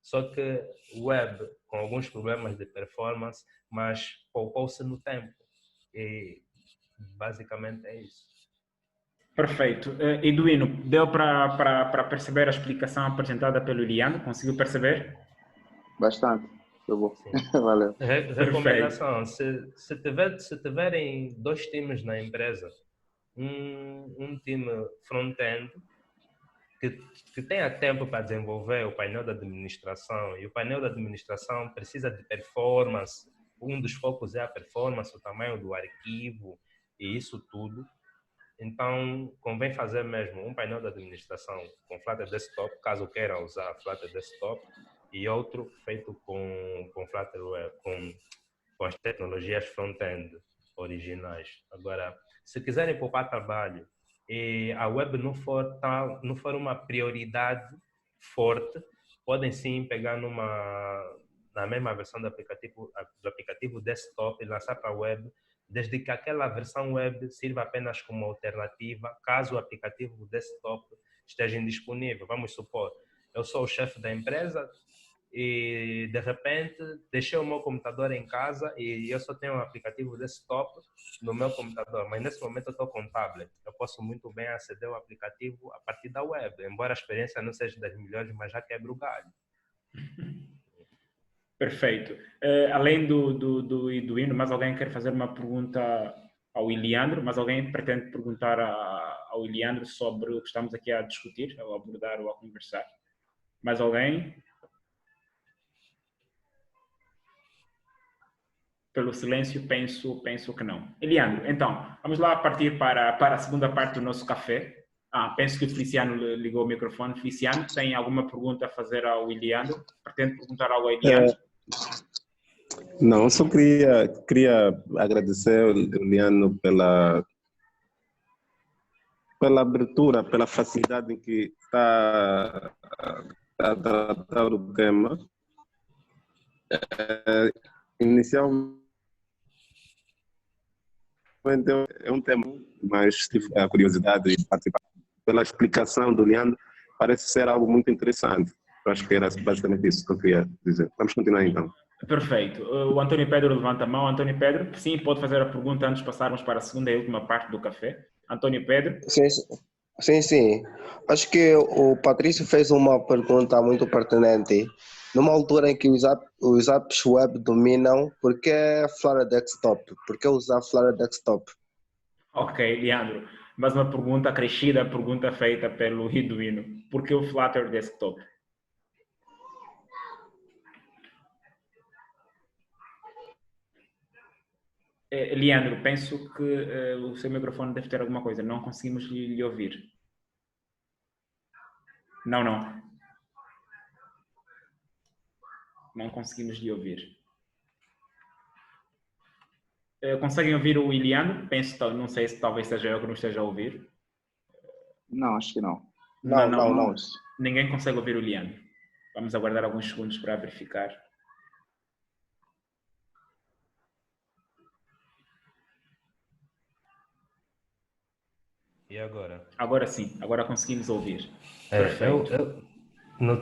só que web com alguns problemas de performance, mas poupou-se no tempo. E basicamente é isso. Perfeito. Eduino, deu para perceber a explicação apresentada pelo Iliano? Conseguiu perceber? Bastante. Foi bom. Sim. Valeu. Perfeito. Recomendação, se tiverem dois times na empresa, um time front-end que, que tenha tempo para desenvolver o painel de administração, e o painel de administração precisa de performance, um dos focos é a performance, o tamanho do arquivo e isso tudo. Então, convém fazer mesmo um painel de administração com Flutter Desktop, caso queira usar Flutter Desktop, e outro feito com Flutter Web, com as tecnologias front-end originais. Agora, se quiserem poupar trabalho e a web não for uma prioridade forte, podem sim pegar na mesma versão do aplicativo desktop e lançar para a web, desde que aquela versão web sirva apenas como alternativa, caso o aplicativo desktop esteja indisponível. Vamos supor, eu sou o chefe da empresa e de repente deixei o meu computador em casa e eu só tenho um aplicativo desktop no meu computador, mas nesse momento eu estou com um tablet. Eu posso muito bem aceder ao aplicativo a partir da web, embora a experiência não seja das melhores, mas já quebra o galho. Perfeito. Além do Eduino, mais alguém quer fazer uma pergunta ao Iliandro? Mais alguém pretende perguntar ao Iliandro sobre o que estamos aqui a discutir, a abordar ou a conversar? Mais alguém? Pelo silêncio, penso que não. Eliandro, então, vamos lá partir para a segunda parte do nosso café. Penso que o Feliciano ligou o microfone. Feliciano, tem alguma pergunta a fazer ao Eliandro? Pretende perguntar algo ao Eliandro? Não, eu só queria agradecer ao Liano pela abertura, pela facilidade em que está a tratar o tema. Inicialmente é um tema, mas tive a curiosidade de participar. Pela explicação do Leandro, parece ser algo muito interessante. Eu acho que era basicamente isso que eu queria dizer. Vamos continuar então. Perfeito. O António Pedro levanta a mão. António Pedro, sim, pode fazer a pergunta antes de passarmos para a segunda e última parte do café. António Pedro. Sim. Acho que o Patrício fez uma pergunta muito pertinente. Numa altura em que os apps web dominam, por que Flutter Desktop? Por que usar Flutter Desktop? Ok, Leandro. Mais uma pergunta acrescida, pergunta feita pelo Eduino. Por que o Flutter Desktop? Leandro, penso que o seu microfone deve ter alguma coisa. Não conseguimos lhe ouvir. Não. Não conseguimos lhe ouvir. Conseguem ouvir o Iliano? Não sei se talvez seja eu que não esteja a ouvir. Não, acho que não. Não. Ninguém consegue ouvir o Iliano. Vamos aguardar alguns segundos para verificar. E agora? Agora sim, agora conseguimos ouvir. Perfeito. Eu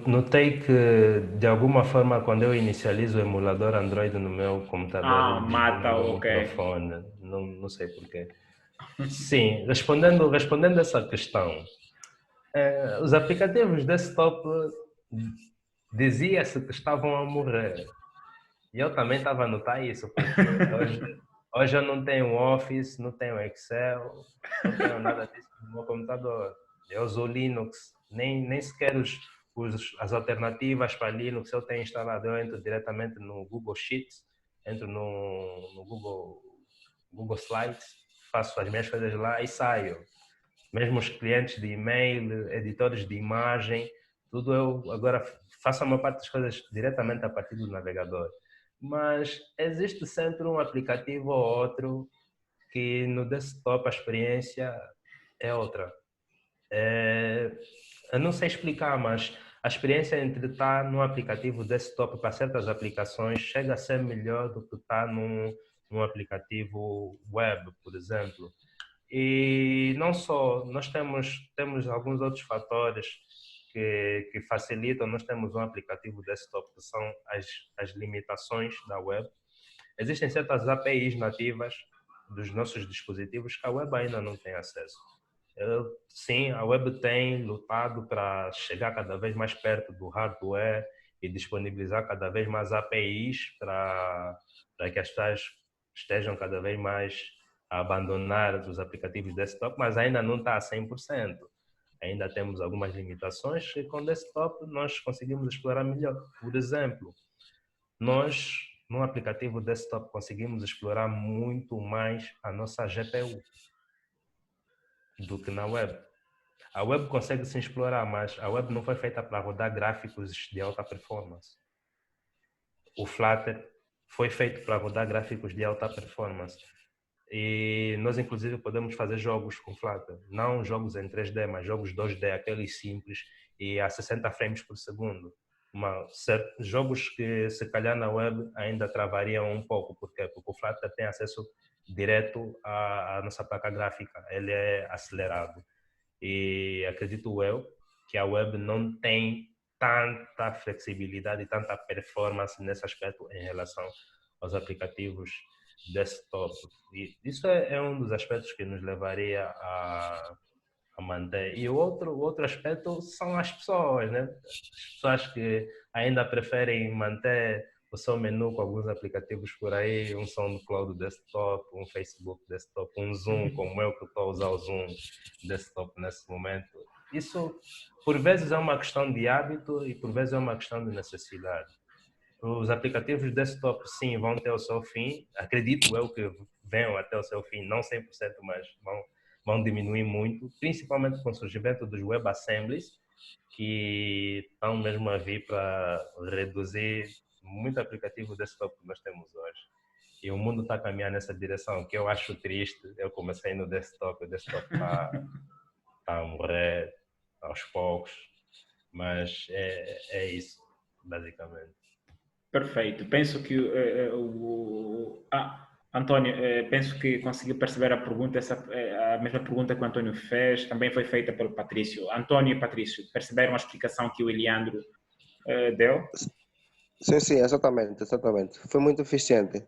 notei que, de alguma forma, quando eu inicializo o emulador Android no meu computador, ele mata, desliga o ok. microfone. Não sei porquê. Sim, respondendo essa questão, os aplicativos desktop dizia-se que estavam a morrer. E eu também estava a notar isso, porque hoje eu não tenho Office, não tenho Excel, não tenho nada disso no meu computador. Eu uso Linux, nem sequer as alternativas para Linux eu tenho instalado. Eu entro diretamente no Google Sheets, entro no Google Slides, faço as minhas coisas lá e saio. Mesmo os clientes de e-mail, editores de imagem, tudo eu agora faço a maior parte das coisas diretamente a partir do navegador. Mas existe sempre um aplicativo ou outro que no desktop a experiência é outra. Eu não sei explicar, mas a experiência entre estar num aplicativo desktop para certas aplicações chega a ser melhor do que estar num aplicativo web, por exemplo. E não só, nós temos alguns outros fatores que facilitam. Nós temos um aplicativo desktop que são as limitações da web. Existem certas APIs nativas dos nossos dispositivos que a web ainda não tem acesso. Sim, a web tem lutado para chegar cada vez mais perto do hardware e disponibilizar cada vez mais APIs para que as pessoas estejam cada vez mais a abandonar os aplicativos desktop, mas ainda não está a 100%. Ainda temos algumas limitações e com desktop nós conseguimos explorar melhor. Por exemplo, nós no aplicativo desktop conseguimos explorar muito mais a nossa GPU do que na web. A web consegue se explorar, mas a web não foi feita para rodar gráficos de alta performance. O Flutter foi feito para rodar gráficos de alta performance. E nós, inclusive, podemos fazer jogos com Flutter. Não jogos em 3D, mas jogos 2D, aqueles simples, e a 60 frames por segundo. Jogos que, se calhar, na web ainda travariam um pouco. Por quê? Porque o Flutter tem acesso direto à nossa placa gráfica. Ele é acelerado. E acredito eu que a web não tem tanta flexibilidade e tanta performance nesse aspecto em relação aos aplicativos desktop. E isso é um dos aspectos que nos levaria a manter. E o outro aspecto são as pessoas, né? As pessoas que ainda preferem manter o seu menu com alguns aplicativos por aí, um SoundCloud desktop, um Facebook desktop, um Zoom, como eu que estou a usar o Zoom desktop nesse momento. Isso, por vezes, é uma questão de hábito e, por vezes, é uma questão de necessidade. Os aplicativos desktop, sim, vão ter o seu fim. Acredito eu que venham até o seu fim, não 100%, mas vão diminuir muito, principalmente com o surgimento dos WebAssemblies, que estão mesmo a vir para reduzir muito aplicativo desktop que nós temos hoje. E o mundo está a caminhar nessa direção, que eu acho triste. Eu comecei no desktop, o desktop está a morrer aos poucos, mas é isso, basicamente. Perfeito. Penso que António, penso que consegui perceber a pergunta, a mesma pergunta que o António fez, também foi feita pelo Patrício. António e Patrício, perceberam a explicação que o Eliandro deu? Sim, exatamente. Foi muito eficiente.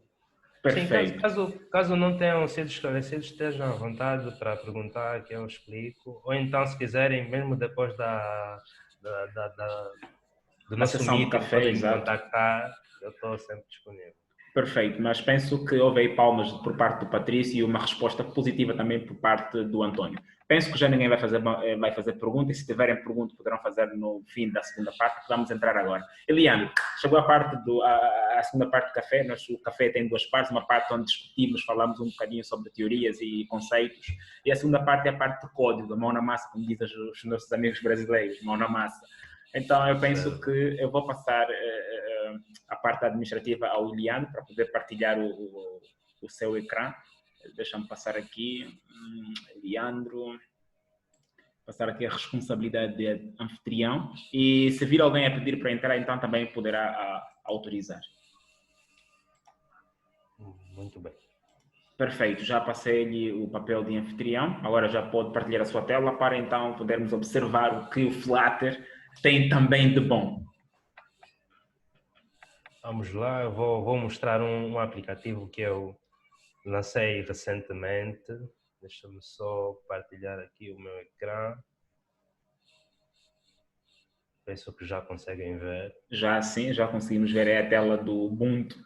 Perfeito. Sim, caso não tenham sido esclarecidos, estejam à vontade para perguntar, que eu explico. Ou então, se quiserem, mesmo depois do nosso sessão de meeting, café, podem me exato. contactar, eu estou sempre disponível. Perfeito, mas penso que houve aí palmas por parte do Patrício e uma resposta positiva também por parte do António. Penso que já ninguém vai fazer pergunta, e se tiverem pergunta poderão fazer no fim da segunda parte, que vamos entrar agora. Eliane, chegou a segunda parte do café. O café tem duas partes, uma parte onde discutimos, falamos um bocadinho sobre teorias e conceitos, e a segunda parte é a parte do código, a mão na massa, como dizem os nossos amigos brasileiros, mão na massa. Então, eu penso que eu vou passar a parte administrativa ao Iliano para poder partilhar o seu ecrã. Deixa-me passar aqui, Leandro, passar aqui a responsabilidade de anfitrião. E se vir alguém a pedir para entrar, então também poderá autorizar. Muito bem. Perfeito, já passei-lhe o papel de anfitrião. Agora já pode partilhar a sua tela para então podermos observar o que o Flutter tem também de bom. Vamos lá, eu vou mostrar um aplicativo que eu lancei recentemente. Deixa-me só partilhar aqui o meu ecrã. Penso que já conseguem ver. Já sim, já conseguimos ver a tela do Ubuntu.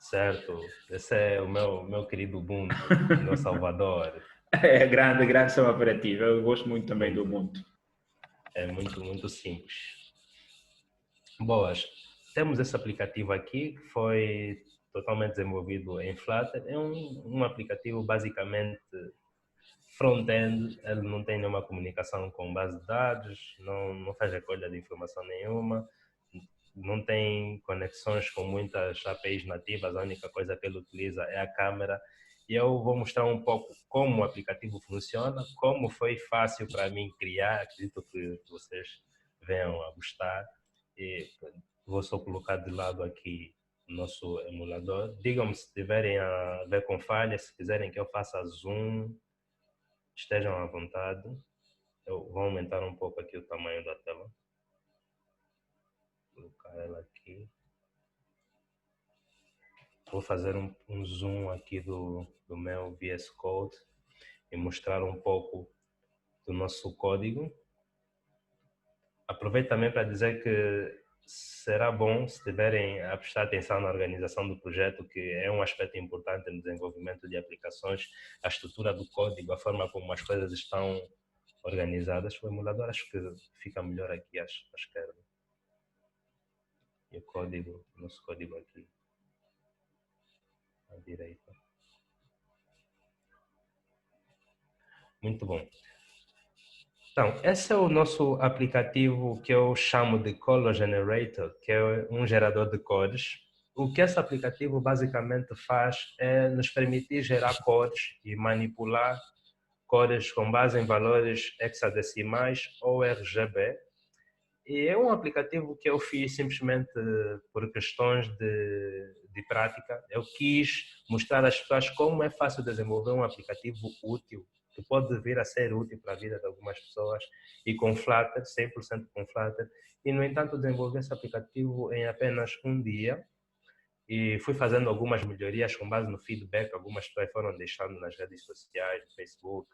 Certo, esse é o meu querido Ubuntu, meu salvador. É grande sistema operativo. Eu gosto muito também do Ubuntu. É muito simples. Boas. Temos esse aplicativo aqui que foi totalmente desenvolvido em Flutter. É um aplicativo basicamente front-end. Ele não tem nenhuma comunicação com base de dados, não faz recolha de informação nenhuma, não tem conexões com muitas APIs nativas. A única coisa que ele utiliza é a câmera. E eu vou mostrar um pouco como o aplicativo funciona, como foi fácil para mim criar. Acredito que vocês venham a gostar. E vou só colocar de lado aqui o nosso emulador. Digam-me se tiverem a ver com falhas, se quiserem que eu faça zoom, estejam à vontade. Eu vou aumentar um pouco aqui o tamanho da tela. Vou colocar ela aqui. Vou fazer um zoom aqui do meu VS Code e mostrar um pouco do nosso código. Aproveito também para dizer que será bom se tiverem a prestar atenção na organização do projeto, que é um aspecto importante no desenvolvimento de aplicações, a estrutura do código, a forma como as coisas estão organizadas. O emulador acho que fica melhor aqui à esquerda. E o nosso código aqui à direita. Muito bom. Então, esse é o nosso aplicativo que eu chamo de Color Generator, que é um gerador de cores. O que esse aplicativo basicamente faz é nos permitir gerar cores e manipular cores com base em valores hexadecimais ou RGB. E é um aplicativo que eu fiz simplesmente por questões de prática. Eu quis mostrar às pessoas como é fácil desenvolver um aplicativo útil, que pode vir a ser útil para a vida de algumas pessoas, e com Flutter, 100% com Flutter. E, no entanto, desenvolvi esse aplicativo em apenas um dia e fui fazendo algumas melhorias com base no feedback que algumas pessoas foram deixando nas redes sociais, Facebook,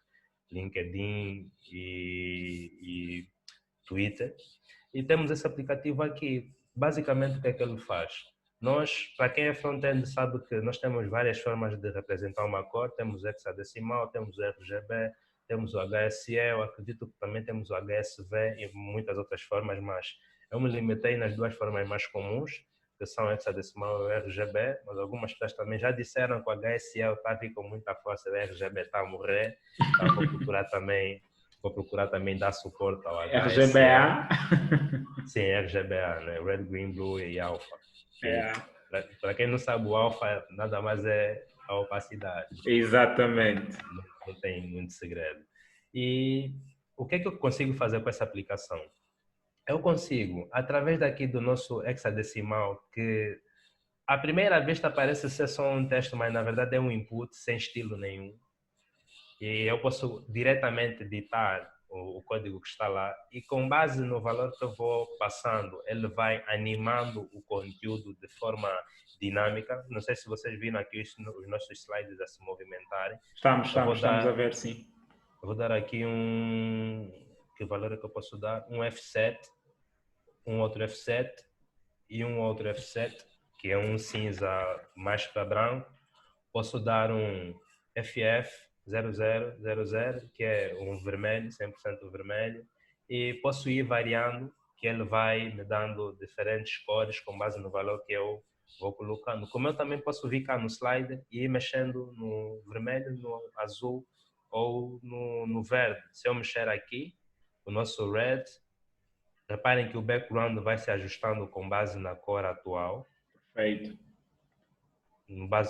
LinkedIn e Twitter. E temos esse aplicativo aqui. Basicamente, o que é que ele faz? Nós, para quem é front-end, sabe que nós temos várias formas de representar uma cor. Temos hexadecimal, temos RGB, temos o HSE, eu acredito que também temos o HSV e muitas outras formas, mas eu me limitei nas duas formas mais comuns, que são hexadecimal e RGB, mas algumas pessoas também já disseram que o HSE está aqui com muita força, o RGB está a morrer, então vou procurar também dar suporte ao HSE. RGBA? Sim, RGBA, né? Red, Green, Blue e Alpha. É. Para quem não sabe, o Alpha nada mais é a opacidade. Exatamente. Não tem muito segredo. E o que é que eu consigo fazer com essa aplicação? Eu consigo, através daqui do nosso hexadecimal, que à primeira vista parece ser só um texto, mas na verdade é um input sem estilo nenhum. E eu posso diretamente editar o código que está lá e com base no valor que eu vou passando, ele vai animando o conteúdo de forma dinâmica. Não sei se vocês viram aqui os nossos slides a se movimentarem. Estamos a ver, sim. Eu vou dar aqui que valor é que eu posso dar? Um F7, um outro F7 e um outro F7, que é um cinza mais para branco. Posso dar um FF 0000, que é um vermelho, 100% vermelho, e posso ir variando, que ele vai me dando diferentes cores com base no valor que eu vou colocando. Como eu também posso vir cá no slider e ir mexendo no vermelho, no azul ou no verde. Se eu mexer aqui, o nosso red, reparem que o background vai se ajustando com base na cor atual. Perfeito.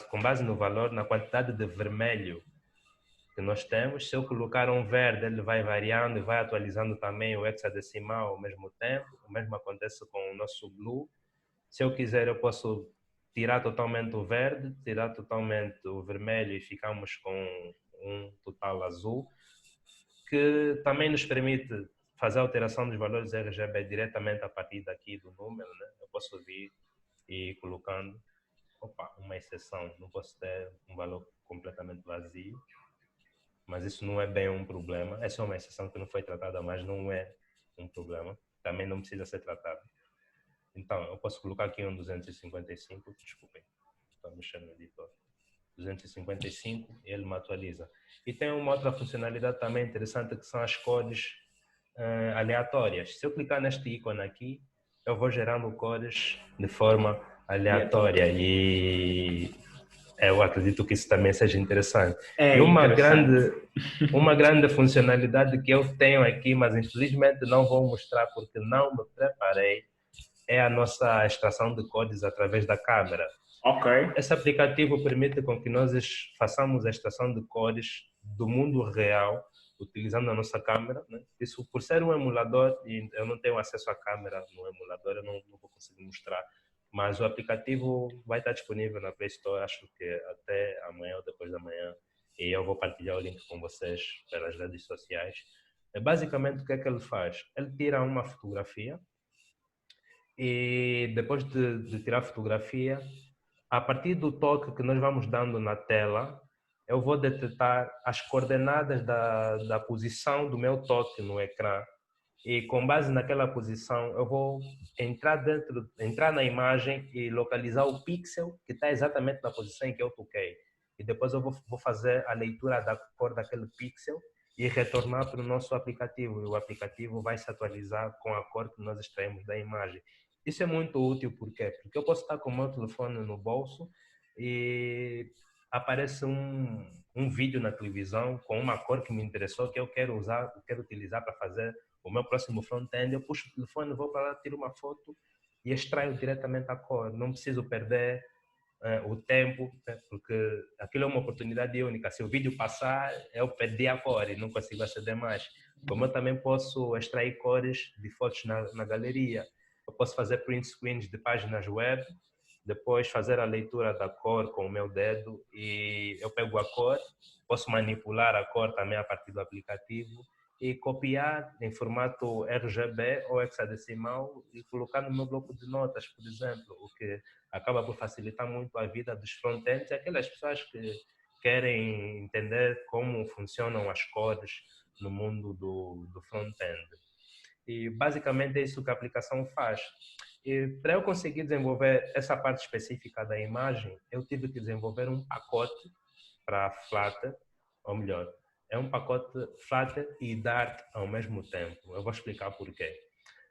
Com base no valor, na quantidade de vermelho que nós temos. Se eu colocar um verde, ele vai variando e vai atualizando também o hexadecimal ao mesmo tempo. O mesmo acontece com o nosso blue. Se eu quiser, eu posso tirar totalmente o verde, tirar totalmente o vermelho e ficamos com um total azul, que também nos permite fazer a alteração dos valores RGB diretamente a partir daqui do número, né? Eu posso vir e ir colocando, uma exceção, não posso ter um valor completamente vazio, mas isso não é bem um problema. Essa é uma exceção que não foi tratada, mas não é um problema. Também não precisa ser tratada. Então, eu posso colocar aqui um 255, desculpem, estou mexendo no editor. 255, ele me atualiza. E tem uma outra funcionalidade também interessante, que são as cores aleatórias. Se eu clicar neste ícone aqui, eu vou gerando cores de forma aleatória e eu acredito que isso também seja interessante. E uma grande funcionalidade que eu tenho aqui, mas infelizmente não vou mostrar porque não me preparei, é a nossa extração de cores através da câmera. Ok. Esse aplicativo permite com que nós façamos a extração de cores do mundo real, utilizando a nossa câmera, né? Isso, por ser um emulador, e eu não tenho acesso à câmera no emulador, eu não vou conseguir mostrar, mas o aplicativo vai estar disponível na Play Store, acho que até amanhã ou depois da manhã, e eu vou partilhar o link com vocês pelas redes sociais. Basicamente, o que é que ele faz? Ele tira uma fotografia e depois de tirar a fotografia, a partir do toque que nós vamos dando na tela, eu vou detectar as coordenadas da posição do meu toque no ecrã e com base naquela posição eu vou entrar na imagem e localizar o pixel que está exatamente na posição em que eu toquei. E depois eu vou fazer a leitura da cor daquele pixel e retornar para o nosso aplicativo. E o aplicativo vai se atualizar com a cor que nós extraímos da imagem. Isso é muito útil, por quê? Porque eu posso estar com o meu telefone no bolso e aparece um vídeo na televisão com uma cor que me interessou, que eu quero usar, quero utilizar para fazer o meu próximo front-end. Eu puxo o telefone, vou para lá, tiro uma foto e extraio diretamente a cor. Não preciso perder o tempo, né? Porque aquilo é uma oportunidade única. Se o vídeo passar, eu perdi a cor e não consigo aceder mais. Como eu também posso extrair cores de fotos na galeria. Eu posso fazer print screens de páginas web, depois fazer a leitura da cor com o meu dedo e eu pego a cor, posso manipular a cor também a partir do aplicativo e copiar em formato RGB ou hexadecimal e colocar no meu bloco de notas, por exemplo, o que acaba por facilitar muito a vida dos front-ends e aquelas pessoas que querem entender como funcionam as cores no mundo do front-end. E basicamente é isso que a aplicação faz. E para eu conseguir desenvolver essa parte específica da imagem, eu tive que desenvolver um pacote para Flutter, ou melhor, é um pacote Flutter e Dart ao mesmo tempo. Eu vou explicar porquê.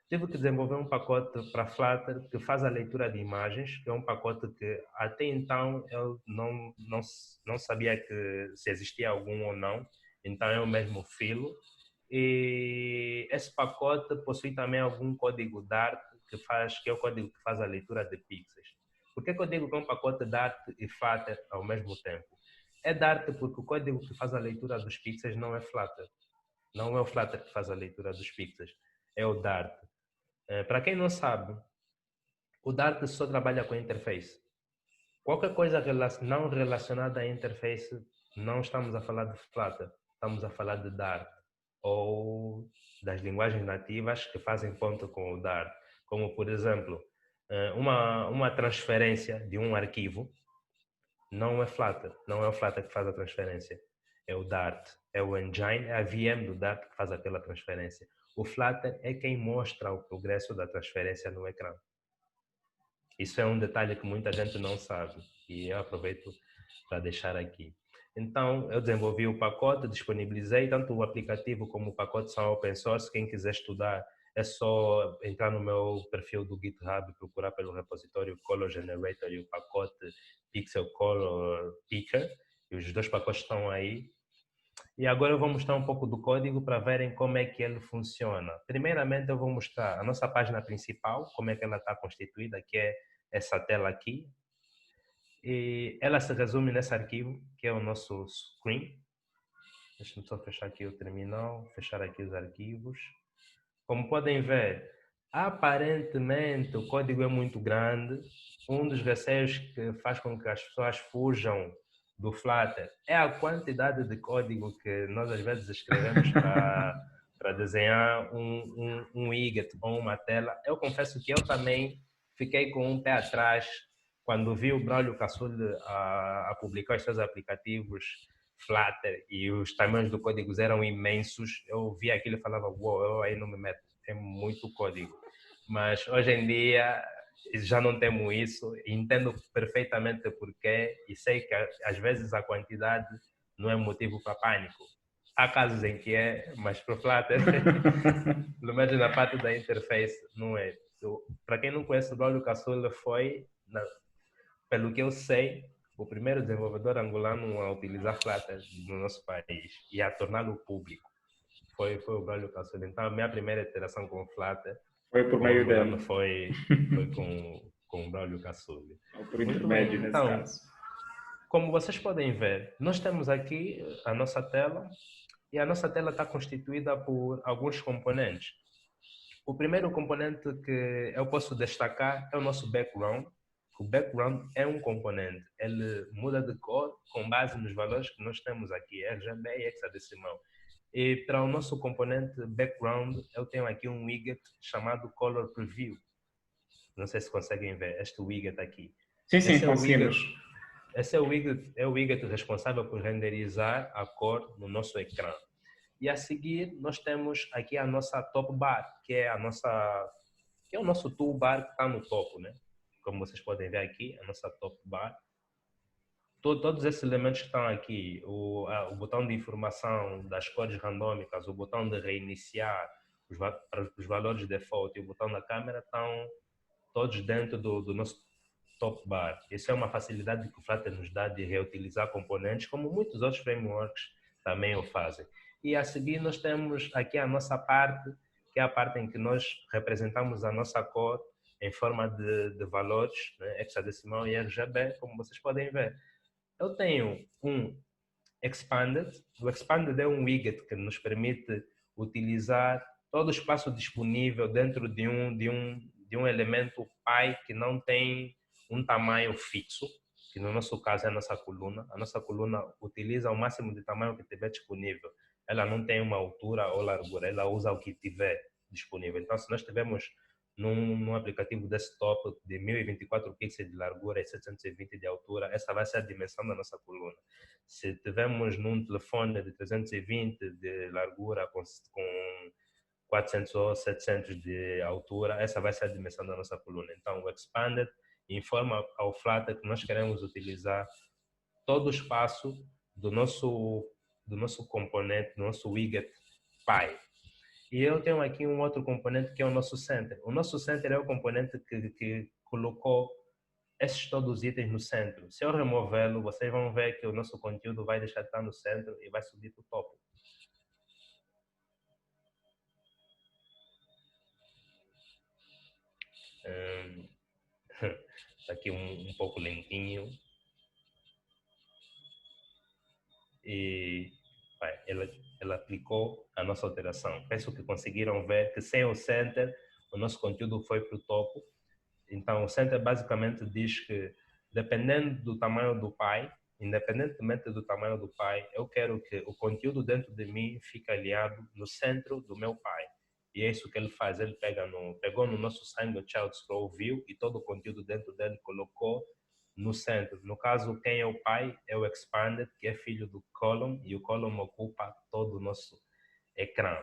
Tive que desenvolver um pacote para Flutter que faz a leitura de imagens, que é um pacote que até então eu não sabia que se existia algum ou não, então eu mesmo filo. E esse pacote possui também algum código Dart que é o código que faz a leitura de pixels. Por que eu digo que é um pacote Dart e Flutter ao mesmo tempo? É Dart porque o código que faz a leitura dos pixels não é Flutter. Não é o Flutter que faz a leitura dos pixels, é o Dart. Para quem não sabe, o Dart só trabalha com a interface. Qualquer coisa não relacionada à interface, não estamos a falar de Flutter, estamos a falar de Dart ou das linguagens nativas que fazem ponto com o Dart, como por exemplo, uma transferência de um arquivo não é Flutter, não é o Flutter que faz a transferência, é o Dart, é o engine, é a VM do Dart que faz aquela transferência. O Flutter é quem mostra o progresso da transferência no ecrã. Isso é um detalhe que muita gente não sabe e eu aproveito para deixar aqui. Então, eu desenvolvi o pacote, disponibilizei, tanto o aplicativo como o pacote são open source. Quem quiser estudar é só entrar no meu perfil do GitHub, procurar pelo repositório Color Generator e o pacote Pixel Color Picker. E os dois pacotes estão aí. E agora eu vou mostrar um pouco do código para verem como é que ele funciona. Primeiramente, eu vou mostrar a nossa página principal, como é que ela está constituída, que é essa tela aqui. E ela se resume nesse arquivo, que é o nosso screen. Deixa-me só fechar aqui o terminal, fechar aqui os arquivos. Como podem ver, aparentemente o código é muito grande. Um dos receios que faz com que as pessoas fujam do Flutter é a quantidade de código que nós às vezes escrevemos para desenhar um widget ou uma tela. Eu confesso que eu também fiquei com um pé atrás quando vi o Braulio Caçul a publicar os seus aplicativos Flutter e os tamanhos do código eram imensos. Eu vi aquilo e falava, uou, eu aí não me meto, é muito código. Mas hoje em dia já não temos isso, entendo perfeitamente o porquê e sei que às vezes a quantidade não é motivo para pânico. Há casos em que é, mas para o Flutter, pelo menos na parte da interface, não é. Para quem não conhece, o Braulio Caçul foi, pelo que eu sei, o primeiro desenvolvedor angolano a utilizar Flutter no nosso país e a torná-lo público. Foi o Braulio Caçul. Então, a minha primeira interação com o Flutter foi por meio dele. foi com com o Braulio Caçubi. Ou por Muito intermédio, bem, nesse então, caso. como vocês podem ver, nós temos aqui a nossa tela e a nossa tela está constituída por alguns componentes. O primeiro componente que eu posso destacar é o nosso background. O background é um componente, ele muda de cor com base nos valores que nós temos aqui, RGB e hexadecimal. E para o nosso componente background, eu tenho aqui um widget chamado Color Preview. Não sei se conseguem ver este widget aqui. Sim, sim, Esse é o conseguimos. Esse é o widget responsável por renderizar a cor no nosso ecrã. E a seguir, nós temos aqui a nossa top bar, que é o nosso toolbar que está no topo, né? Como vocês podem ver aqui, a nossa top bar. Todos esses elementos que estão aqui, o botão de informação das cores randômicas, o botão de reiniciar, os valores de default e o botão da câmera estão todos dentro do nosso top bar. Isso é uma facilidade que o Flutter nos dá de reutilizar componentes, como muitos outros frameworks também o fazem. E a seguir nós temos aqui a nossa parte, que é a parte em que nós representamos a nossa cor em forma de valores, né, hexadecimal e RGB, como vocês podem ver. Eu tenho um Expanded. O Expanded é um widget que nos permite utilizar todo o espaço disponível dentro de um elemento pi que não tem um tamanho fixo, que no nosso caso é a nossa coluna. A nossa coluna utiliza o máximo de tamanho que tiver disponível. Ela não tem uma altura ou largura, ela usa o que tiver disponível. Então, se nós tivermos num aplicativo desktop de 1024 pixels de largura e 720 de altura, essa vai ser a dimensão da nossa coluna. Se tivermos num telefone de 320 de largura com 400 ou 700 de altura, essa vai ser a dimensão da nossa coluna. Então, o Expanded informa ao Flutter que nós queremos utilizar todo o espaço do nosso componente, do nosso widget Pi. E eu tenho aqui um outro componente que é o nosso center. O nosso center é o componente que colocou esses todos os itens no centro. Se eu removê-lo, vocês vão ver que o nosso conteúdo vai deixar de estar no centro e vai subir para o topo. Está aqui um pouco lentinho. E ela aplicou a nossa alteração. Penso que conseguiram ver que sem o center, o nosso conteúdo foi para o topo. Então, o center basicamente diz que, dependendo do tamanho do pi, independentemente do tamanho do pi, eu quero que o conteúdo dentro de mim fique alinhado no centro do meu pi. E é isso que ele faz. Ele pegou no nosso single child scroll view e todo o conteúdo dentro dele colocou no centro. No caso, quem é o pai é o expanded, que é filho do column, e o column ocupa todo o nosso ecrã.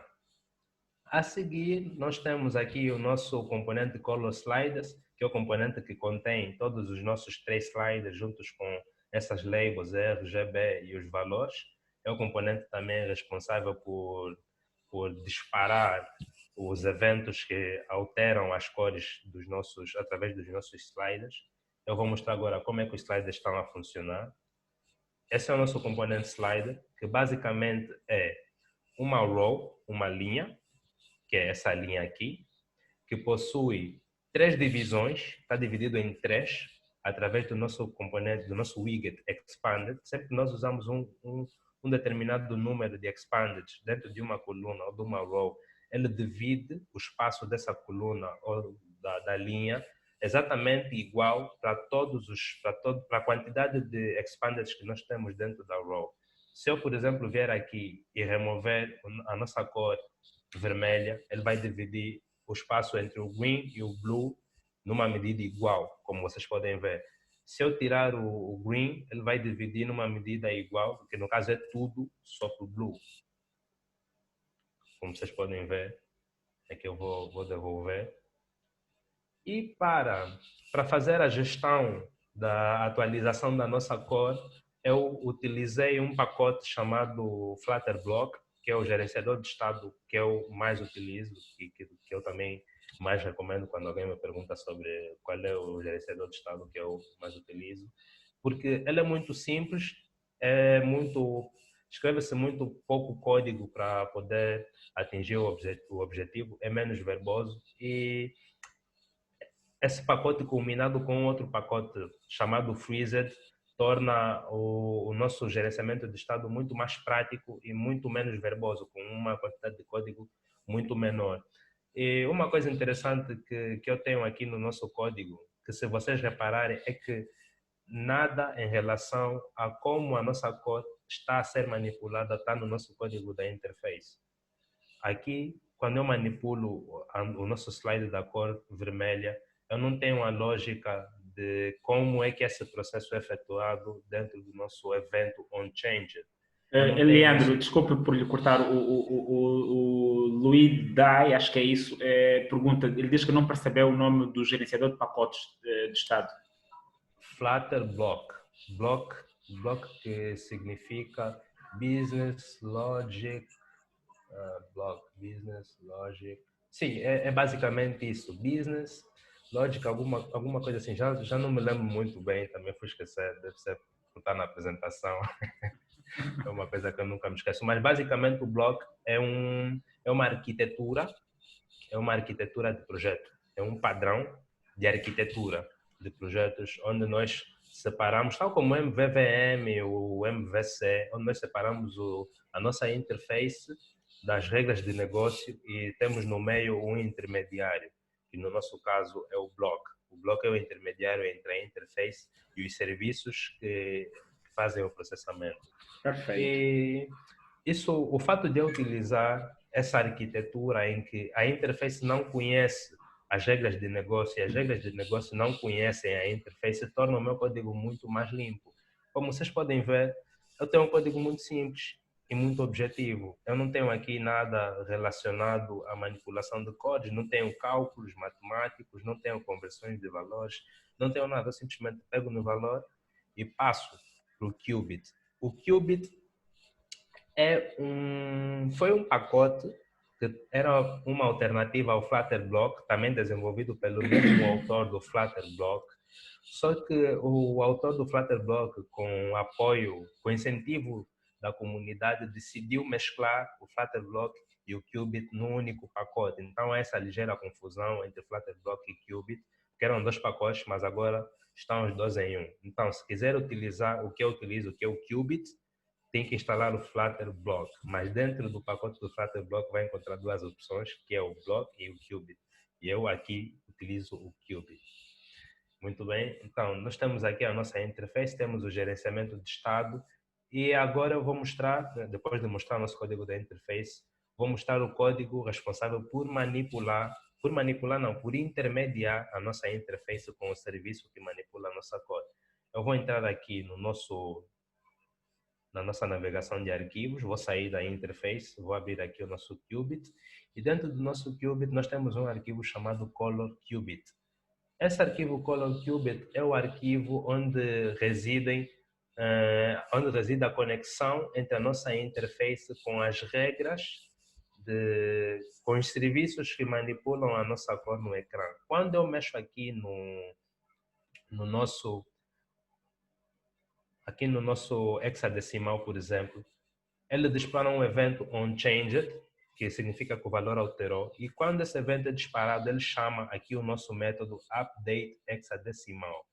A seguir, nós temos aqui o nosso componente Color Sliders, que é o componente que contém todos os nossos 3 sliders juntos com essas labels RGB e os valores. É o componente também responsável por disparar os eventos que alteram as cores através dos nossos sliders. Eu vou mostrar agora como é que os sliders estão a funcionar. Esse é o nosso componente slider, que basicamente é uma row, uma linha, que é essa linha aqui, que possui 3 divisões, está dividido em 3, através do nosso componente, do nosso widget expanded. Sempre que nós usamos um determinado número de expanded dentro de uma coluna ou de uma row, ele divide o espaço dessa coluna ou da linha exatamente igual para a quantidade de expandeds que nós temos dentro da row. Se eu, por exemplo, vier aqui e remover a nossa cor vermelha, ele vai dividir o espaço entre o green e o blue numa medida igual, como vocês podem ver. Se eu tirar o green, ele vai dividir numa medida igual, porque no caso é tudo só para o blue. Como vocês podem ver, aqui eu vou devolver. E para fazer a gestão da atualização da nossa cor, eu utilizei um pacote chamado Flutter Block, que é o gerenciador de estado que eu mais utilizo e que eu também mais recomendo quando alguém me pergunta sobre qual é o gerenciador de estado que eu mais utilizo, porque ele é muito simples, escreve-se muito pouco código para poder atingir o objetivo, é menos verboso e esse pacote combinado com outro pacote chamado Freezed torna o nosso gerenciamento de estado muito mais prático e muito menos verboso, com uma quantidade de código muito menor. E uma coisa interessante que eu tenho aqui no nosso código, que se vocês repararem, é que nada em relação a como a nossa cor está a ser manipulada está no nosso código da interface. Aqui, quando eu manipulo o nosso slide da cor vermelha, eu não tenho a lógica de como é que esse processo é efetuado dentro do nosso evento onChanged. Leandro, desculpe por lhe cortar. O Luís Dai, acho que é isso, pergunta, ele diz que não percebeu o nome do gerenciador de pacotes de estado. Flutter Block. Block que significa Business Logic. Block, Business Logic. Sim, é basicamente isso. Business Logic, alguma coisa assim. Já não me lembro muito bem, também fui esquecer, deve ser por estar na apresentação. É uma coisa que eu nunca me esqueço. Mas basicamente o Block é uma arquitetura de projeto. É um padrão de arquitetura de projetos onde nós separamos, tal como o MVVM, o MVC, onde nós separamos a nossa interface das regras de negócio e temos no meio um intermediário, que no nosso caso é o Block. O Block é o intermediário entre a interface e os serviços que fazem o processamento. Perfeito. E o fato de eu utilizar essa arquitetura em que a interface não conhece as regras de negócio e as regras de negócio não conhecem a interface, torna o meu código muito mais limpo. Como vocês podem ver, eu tenho um código muito simples e muito objetivo. Eu não tenho aqui nada relacionado à manipulação de códigos, não tenho cálculos matemáticos, não tenho conversões de valores, não tenho nada. Eu simplesmente pego no valor e passo para o Qubit. O Qubit foi um pacote que era uma alternativa ao Flutter Block, também desenvolvido pelo mesmo autor do Flutter Block. Só que o autor do Flutter Block, com apoio, com incentivo da comunidade, decidiu mesclar o Flutter Block e o Qubit num único pacote. Então, essa ligeira confusão entre Flutter Block e Qubit, que eram dois pacotes, mas agora estão os dois em um. Então, se quiser utilizar o que eu utilizo, que é o Qubit, tem que instalar o Flutter Block, mas dentro do pacote do Flutter Block vai encontrar duas opções, que é o Block e o Qubit. E eu aqui utilizo o Qubit. Muito bem, então nós temos aqui a nossa interface, temos o gerenciamento de estado e agora eu vou mostrar, depois de mostrar o nosso código da interface, vou mostrar o código responsável por intermediar a nossa interface com o serviço que manipula a nossa código. Eu vou entrar aqui na nossa navegação de arquivos, vou sair da interface, vou abrir aqui o nosso Qubit e dentro do nosso Qubit nós temos um arquivo chamado Color Qubit. Esse arquivo Color Qubit é o arquivo onde reside a conexão entre a nossa interface com as regras, com os serviços que manipulam a nossa cor no ecrã. Quando eu mexo aqui no nosso hexadecimal, por exemplo, ele dispara um evento onChanged, que significa que o valor alterou, e quando esse evento é disparado, ele chama aqui o nosso método updateHexadecimal,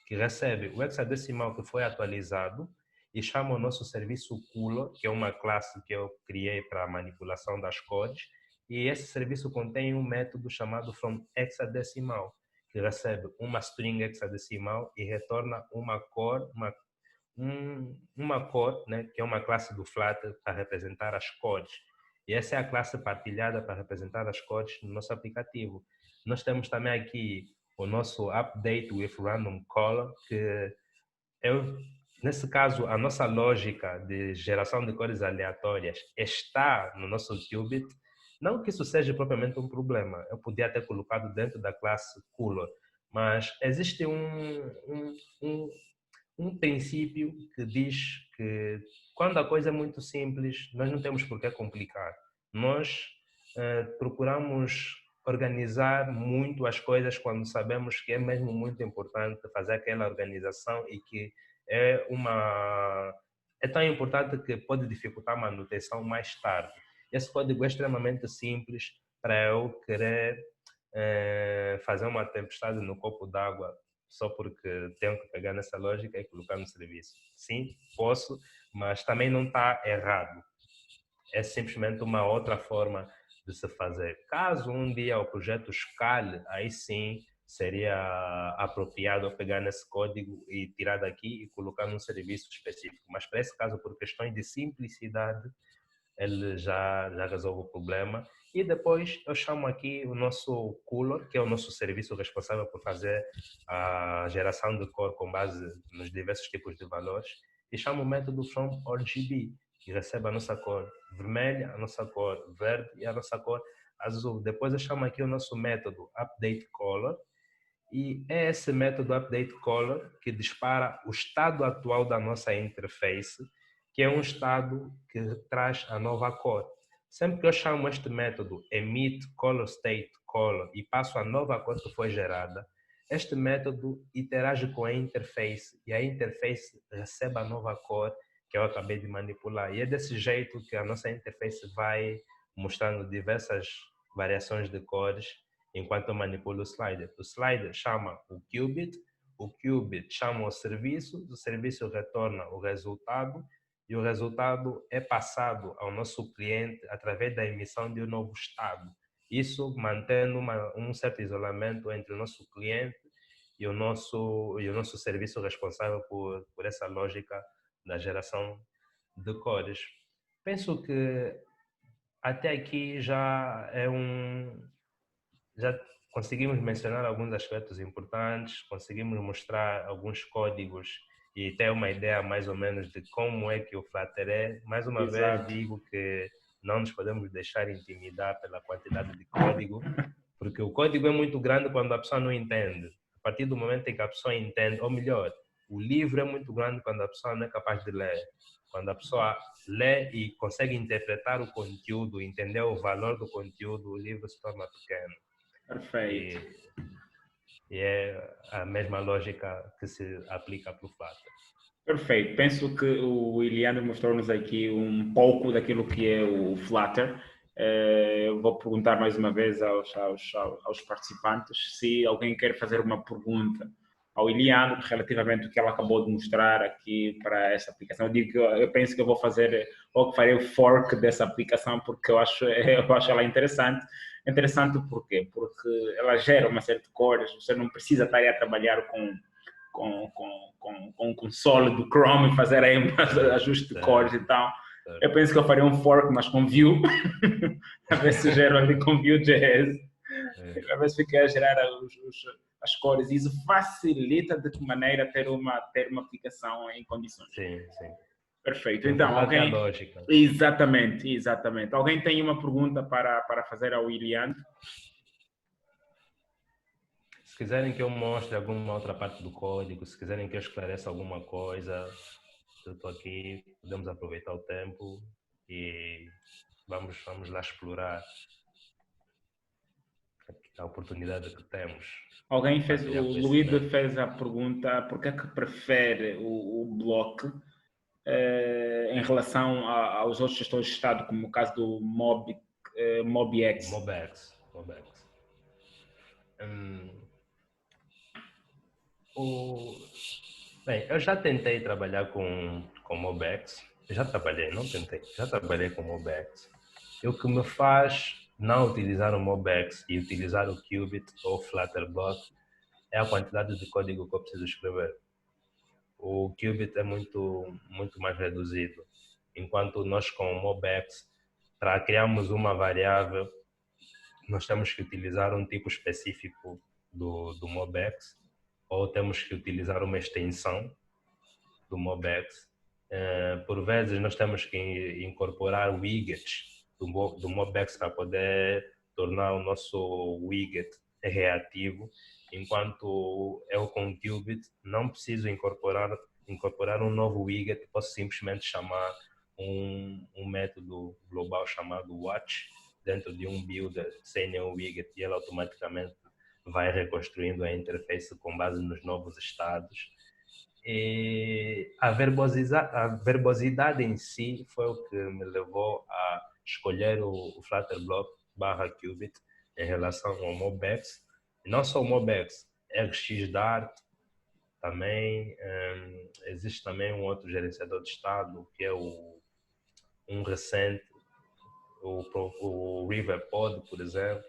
que recebe o hexadecimal que foi atualizado e chama o nosso serviço Color, que é uma classe que eu criei para a manipulação das cores, e esse serviço contém um método chamado fromHexadecimal, que recebe uma string hexadecimal e retorna uma cor, né, que é uma classe do Flutter para representar as cores. E essa é a classe partilhada para representar as cores no nosso aplicativo. Nós temos também aqui o nosso update with random color, que nesse caso, a nossa lógica de geração de cores aleatórias está no nosso Qubit. Não que isso seja propriamente um problema, eu podia ter colocado dentro da classe color, mas existe um princípio que diz que quando a coisa é muito simples, nós não temos por que complicar. Nós procuramos organizar muito as coisas quando sabemos que é mesmo muito importante fazer aquela organização e que é tão importante que pode dificultar a manutenção mais tarde. Esse código é extremamente simples para eu querer fazer uma tempestade no copo d'água só porque tenho que pegar nessa lógica e colocar no serviço. Sim, posso, mas também não está errado. É simplesmente uma outra forma de se fazer. Caso um dia o projeto escale, aí sim seria apropriado pegar nesse código e tirar daqui e colocar num serviço específico. Mas para esse caso, por questões de simplicidade, ele já resolve o problema. E depois eu chamo aqui o nosso cooler, que é o nosso serviço responsável por fazer a geração de cor com base nos diversos tipos de valores, e chamo o método from RGB, que recebe a nossa cor vermelha, a nossa cor verde e a nossa cor azul. Depois eu chamo aqui o nosso método update color, e é esse método update color que dispara o estado atual da nossa interface, que é um estado que traz a nova cor. Sempre que eu chamo este método emit color state color e passo a nova cor que foi gerada, este método interage com a interface e a interface recebe a nova cor que eu acabei de manipular. E é desse jeito que a nossa interface vai mostrando diversas variações de cores enquanto eu manipulo o slider. O slider chama o qubit chama o serviço retorna o resultado, e o resultado é passado ao nosso cliente através da emissão de um novo estado. Isso mantendo um certo isolamento entre o nosso cliente e o nosso serviço responsável por essa lógica da geração de cores. Penso que até aqui já conseguimos mencionar alguns aspectos importantes, conseguimos mostrar alguns códigos e ter uma ideia mais ou menos de como é que o Flutter é. Mais uma vez digo que não nos podemos deixar intimidar pela quantidade de código, porque o código é muito grande quando a pessoa não entende. A partir do momento em que a pessoa entende, ou melhor, o livro é muito grande quando a pessoa não é capaz de ler. Quando a pessoa lê e consegue interpretar o conteúdo, entender o valor do conteúdo, o livro se torna pequeno. Perfeito. E é a mesma lógica que se aplica para o Flutter. Perfeito. Penso que o Iliano mostrou-nos aqui um pouco daquilo que é o Flutter. Eu vou perguntar mais uma vez aos participantes se alguém quer fazer uma pergunta ao Iliano relativamente ao que ela acabou de mostrar aqui para essa aplicação. Eu penso que eu vou fazer, ou que farei o fork dessa aplicação, porque eu acho ela interessante. Interessante por quê? Porque ela gera uma série de cores, você não precisa estar aí a trabalhar com o console do Chrome e fazer aí um ajuste de cores e tal. Eu penso que eu faria um fork, mas com Vue, a ver se gero ali com Vue.js, a ver se fica a gerar as cores. Isso facilita de que maneira ter uma aplicação em condições. Sim, sim. Perfeito. Então, alguém... lógica. Exatamente. Alguém tem uma pergunta para fazer ao Iliano? Se quiserem que eu mostre alguma outra parte do código, se quiserem que eu esclareça alguma coisa, eu estou aqui, podemos aproveitar o tempo e vamos lá explorar a oportunidade que temos. Alguém fez, o Luís fez a pergunta, por que é que prefere o Block em relação aos outros gestores de estado, como o caso do MobX? Bem, eu já tentei trabalhar com MobX. Já trabalhei com MobX. E o que me faz não utilizar o MobX e utilizar o Qubit ou o Flutterblock é a quantidade de código que eu preciso escrever. O Qubit é muito mais reduzido, enquanto nós com o MobX, para criarmos uma variável, nós temos que utilizar um tipo específico do MobX, ou temos que utilizar uma extensão do MobX. Por vezes nós temos que incorporar widgets do MobX para poder tornar o nosso widget reativo, enquanto eu com o Qubit não preciso incorporar um novo widget, posso simplesmente chamar um método global chamado watch dentro de um builder sem nenhum widget, e ele automaticamente vai reconstruindo a interface com base nos novos estados. E a verbosidade em si foi o que me levou a escolher o Flutterblock /Qubit, em relação ao MobX. E não só o MobX, RxDart também. Existe também um outro gerenciador de estado, que é um recente, o Riverpod, por exemplo.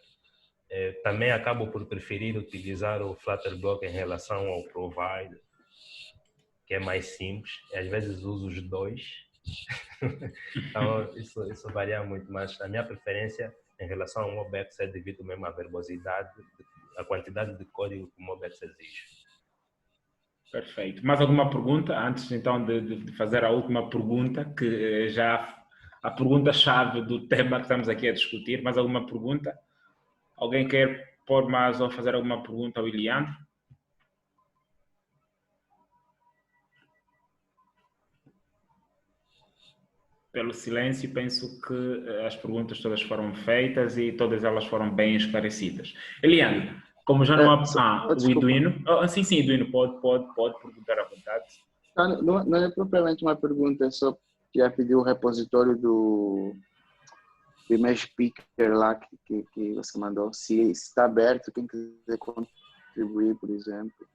Também acabo por preferir utilizar o Flutterblock em relação ao Provider, que é mais simples. Às vezes uso os dois. Então, isso varia muito, mas a minha preferência em relação ao MobX é devido mesmo à verbosidade, à quantidade de código que o MobX exige. Perfeito. Mais alguma pergunta? Antes, então, de fazer a última pergunta, que já a pergunta-chave do tema que estamos aqui a discutir. Mais alguma pergunta? Alguém quer pôr mais ou fazer alguma pergunta ao Eliandro? Pelo silêncio, penso que as perguntas todas foram feitas e todas elas foram bem esclarecidas. Eliandro, como já não há... o Eduino... sim, Eduino, pode perguntar à vontade. Não é propriamente uma pergunta, é só que ia pedir o repositório do Image Picker lá que você mandou. Se está aberto, quem quiser contribuir, por exemplo.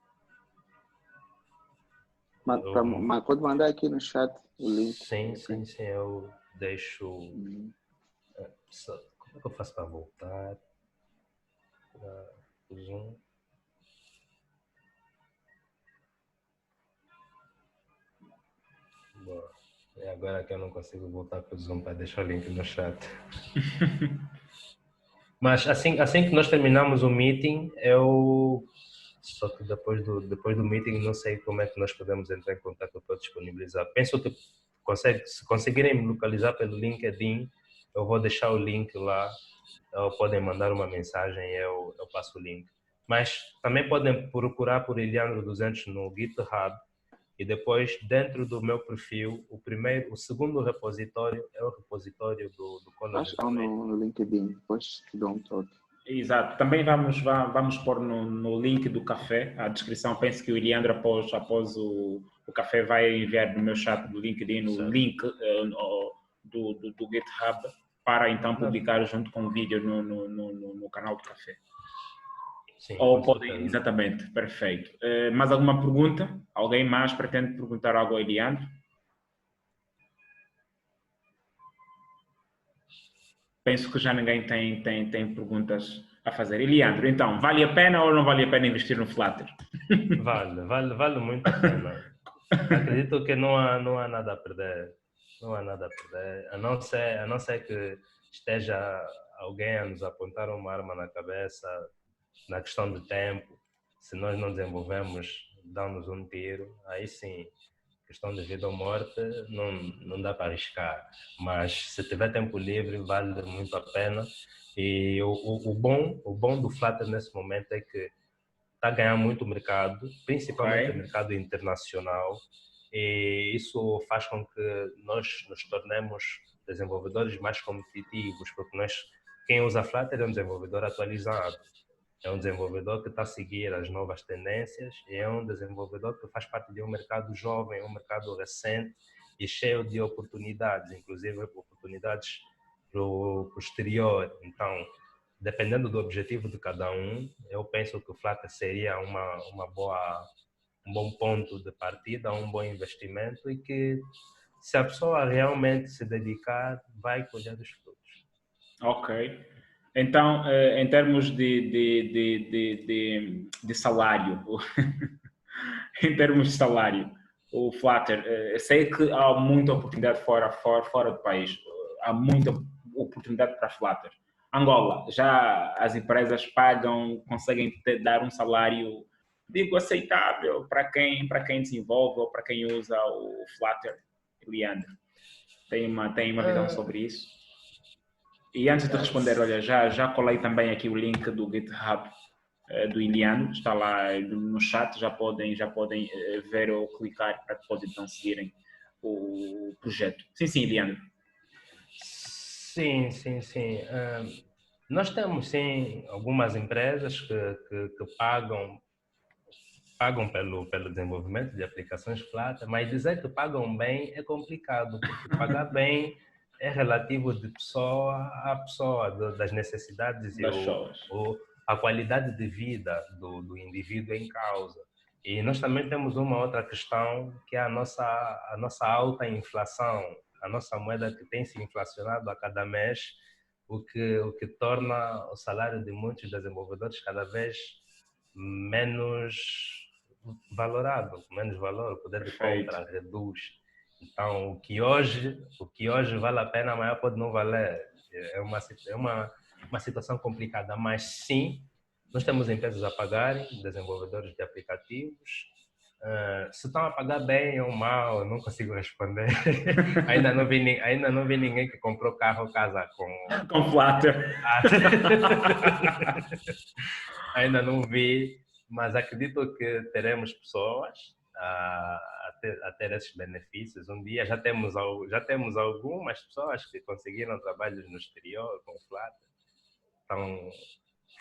Pode mandar aqui no chat o link. Sim, eu deixo... Como é que eu faço para voltar para o Zoom? Bom, é agora que eu não consigo voltar para o Zoom para deixar o link no chat. Mas assim que nós terminamos o meeting, só que depois do meeting não sei como é que nós podemos entrar em contato para disponibilizar. Penso que se conseguirem me localizar pelo LinkedIn, eu vou deixar o link lá, ou podem mandar uma mensagem e eu passo o link. Mas também podem procurar por Eliandro200 no GitHub e depois dentro do meu perfil, o segundo repositório é o repositório do Color. Acho que no LinkedIn, depois te dou um toque. Exato. Também vamos pôr no link do café, a descrição. Penso que o Eliandro, após o café, vai enviar no meu chat do LinkedIn o link do GitHub para então publicar junto com o vídeo no canal do café. Sim, exatamente, perfeito. Mais alguma pergunta? Alguém mais pretende perguntar algo ao Eliandro? Penso que já ninguém tem perguntas a fazer. Eliandro, então, vale a pena ou não vale a pena investir no Flutter? Vale muito a pena. Acredito que não há nada a perder. Não há nada a perder. A não ser que esteja alguém a nos apontar uma arma na cabeça na questão de tempo. Se nós não desenvolvemos, dá-nos um tiro. Aí sim, questão de vida ou morte, não dá para arriscar, mas se tiver tempo livre vale muito a pena. E o bom do Flutter nesse momento é que está a ganhar muito mercado, principalmente o mercado internacional, e isso faz com que nós nos tornemos desenvolvedores mais competitivos, porque quem usa Flutter é um desenvolvedor atualizado. É um desenvolvedor que está a seguir as novas tendências e é um desenvolvedor que faz parte de um mercado jovem, um mercado recente e cheio de oportunidades, inclusive oportunidades para o exterior. Então, dependendo do objetivo de cada um, eu penso que o Flutter seria um bom ponto de partida, um bom investimento e que, se a pessoa realmente se dedicar, vai colher os frutos. Ok. Então, em termos de salário, em termos de salário, o Flutter, sei que há muita oportunidade fora do país, há muita oportunidade para Flutter. Angola, já as empresas conseguem dar um salário, digo, aceitável para quem desenvolve ou para quem usa o Flutter. Eliandro, tem uma visão sobre isso? E antes de responder, olha, já colei também aqui o link do GitHub do Eliandro, está lá no chat, já podem ver ou clicar para que possam então seguirem o projeto. Sim, Eliandro. Sim. Nós temos, sim, algumas empresas que pagam pelo desenvolvimento de aplicações Flutter, mas dizer que pagam bem é complicado, porque pagar bem é relativo de pessoa a pessoa, das necessidades Das pessoas. a qualidade de vida do indivíduo em causa. E nós também temos uma outra questão, que é a nossa alta inflação, a nossa moeda que tem se inflacionado a cada mês, o que torna o salário de muitos desenvolvedores cada vez menos valorado, menos valor, o poder de compra reduz. Então, o que hoje vale a pena, amanhã pode não valer. É uma situação complicada, mas sim, nós temos empresas a pagarem, desenvolvedores de aplicativos. Se estão a pagar bem ou mal, eu não consigo responder. ainda não vi ninguém que comprou carro ou casa com Flutter. Ainda não vi, mas acredito que teremos pessoas a ter esses benefícios. Um dia já temos algumas pessoas que conseguiram trabalhos no exterior com Flutter. Então,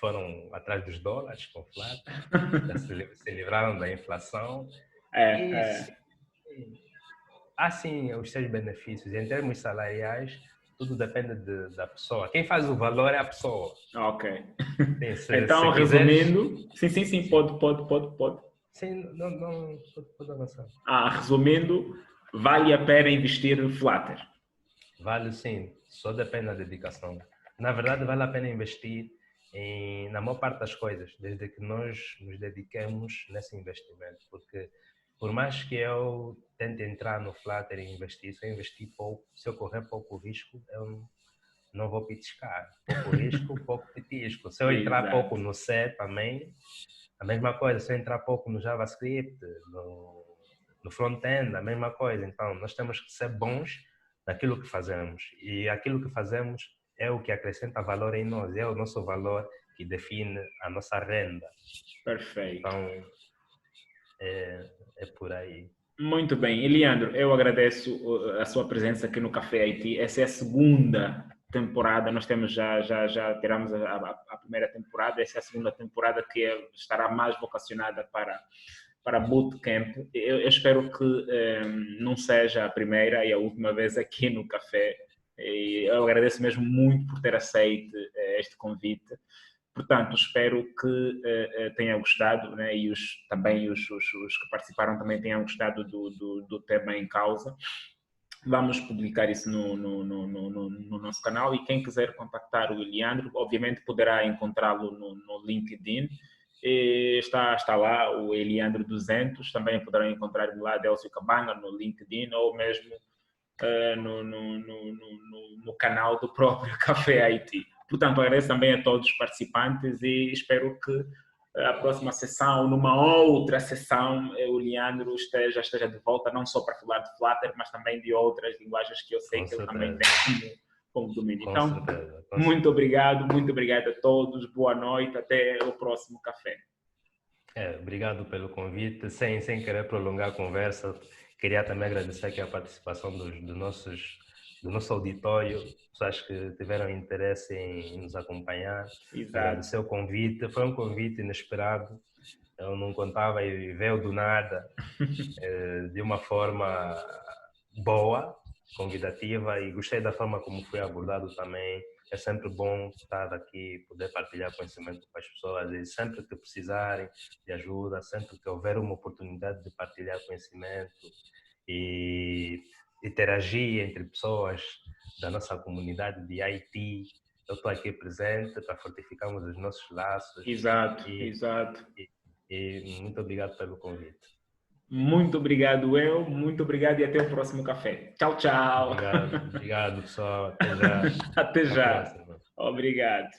foram atrás dos dólares com Flutter, já se livraram da inflação. Há sim os seus benefícios. Em termos salariais, tudo depende da pessoa. Quem faz o valor é a pessoa. Ok. Sim, então, resumindo... Sim, pode. Sim, não pode avançar. Resumindo, vale a pena investir no Flutter? Vale sim, só depende da dedicação. Na verdade, vale a pena investir na maior parte das coisas, desde que nós nos dediquemos nesse investimento, porque por mais que eu tente entrar no Flutter e investir, se eu investir pouco, se eu correr pouco risco, eu não vou pitiscar. Pouco risco, pouco pitisco. Se eu entrar pouco no C também, a mesma coisa. Se eu entrar pouco no JavaScript, no front-end, a mesma coisa. Então, nós temos que ser bons naquilo que fazemos. E aquilo que fazemos é o que acrescenta valor em nós, é o nosso valor que define a nossa renda. Perfeito. Então, é por aí. Muito bem. Eliandro, eu agradeço a sua presença aqui no Café Haiti. Essa é a segunda temporada. Nós temos já tiramos a primeira temporada. Essa é a segunda temporada que estará mais vocacionada para Bootcamp. Eu espero que não seja a primeira e a última vez aqui no Café. Eu agradeço mesmo muito por ter aceito este convite. Portanto, espero que tenha gostado, né? E também os que participaram também tenham gostado do tema em causa. Vamos publicar isso no nosso canal, e quem quiser contactar o Eliandro, obviamente poderá encontrá-lo no LinkedIn. Está lá o Eliandro 200, também poderão encontrar lá Delcio Cabanga no LinkedIn, ou mesmo no canal do próprio Café Haiti. Portanto, agradeço também a todos os participantes e espero que a próxima sessão, numa outra sessão, o Leandro esteja de volta, não só para falar de Flutter, mas também de outras linguagens que eu sei que ele também tem como domínio. Então, muito obrigado a todos, boa noite, até o próximo café. Obrigado pelo convite. Sem querer prolongar a conversa, queria também agradecer aqui a participação do nosso auditório, pessoas que tiveram interesse em nos acompanhar. Agradecer o convite, foi um convite inesperado, eu não contava e veio do nada, de uma forma boa, convidativa, e gostei da forma como foi abordado também. É sempre bom estar aqui, poder partilhar conhecimento com as pessoas, e sempre que precisarem de ajuda, sempre que houver uma oportunidade de partilhar conhecimento e interagir entre pessoas da nossa comunidade de IT, eu estou aqui presente para fortificarmos os nossos laços. Exato. E muito obrigado pelo convite. Muito obrigado, muito obrigado, e até o próximo café. Tchau, tchau. Obrigado pessoal. Até já. Até já. Obrigado.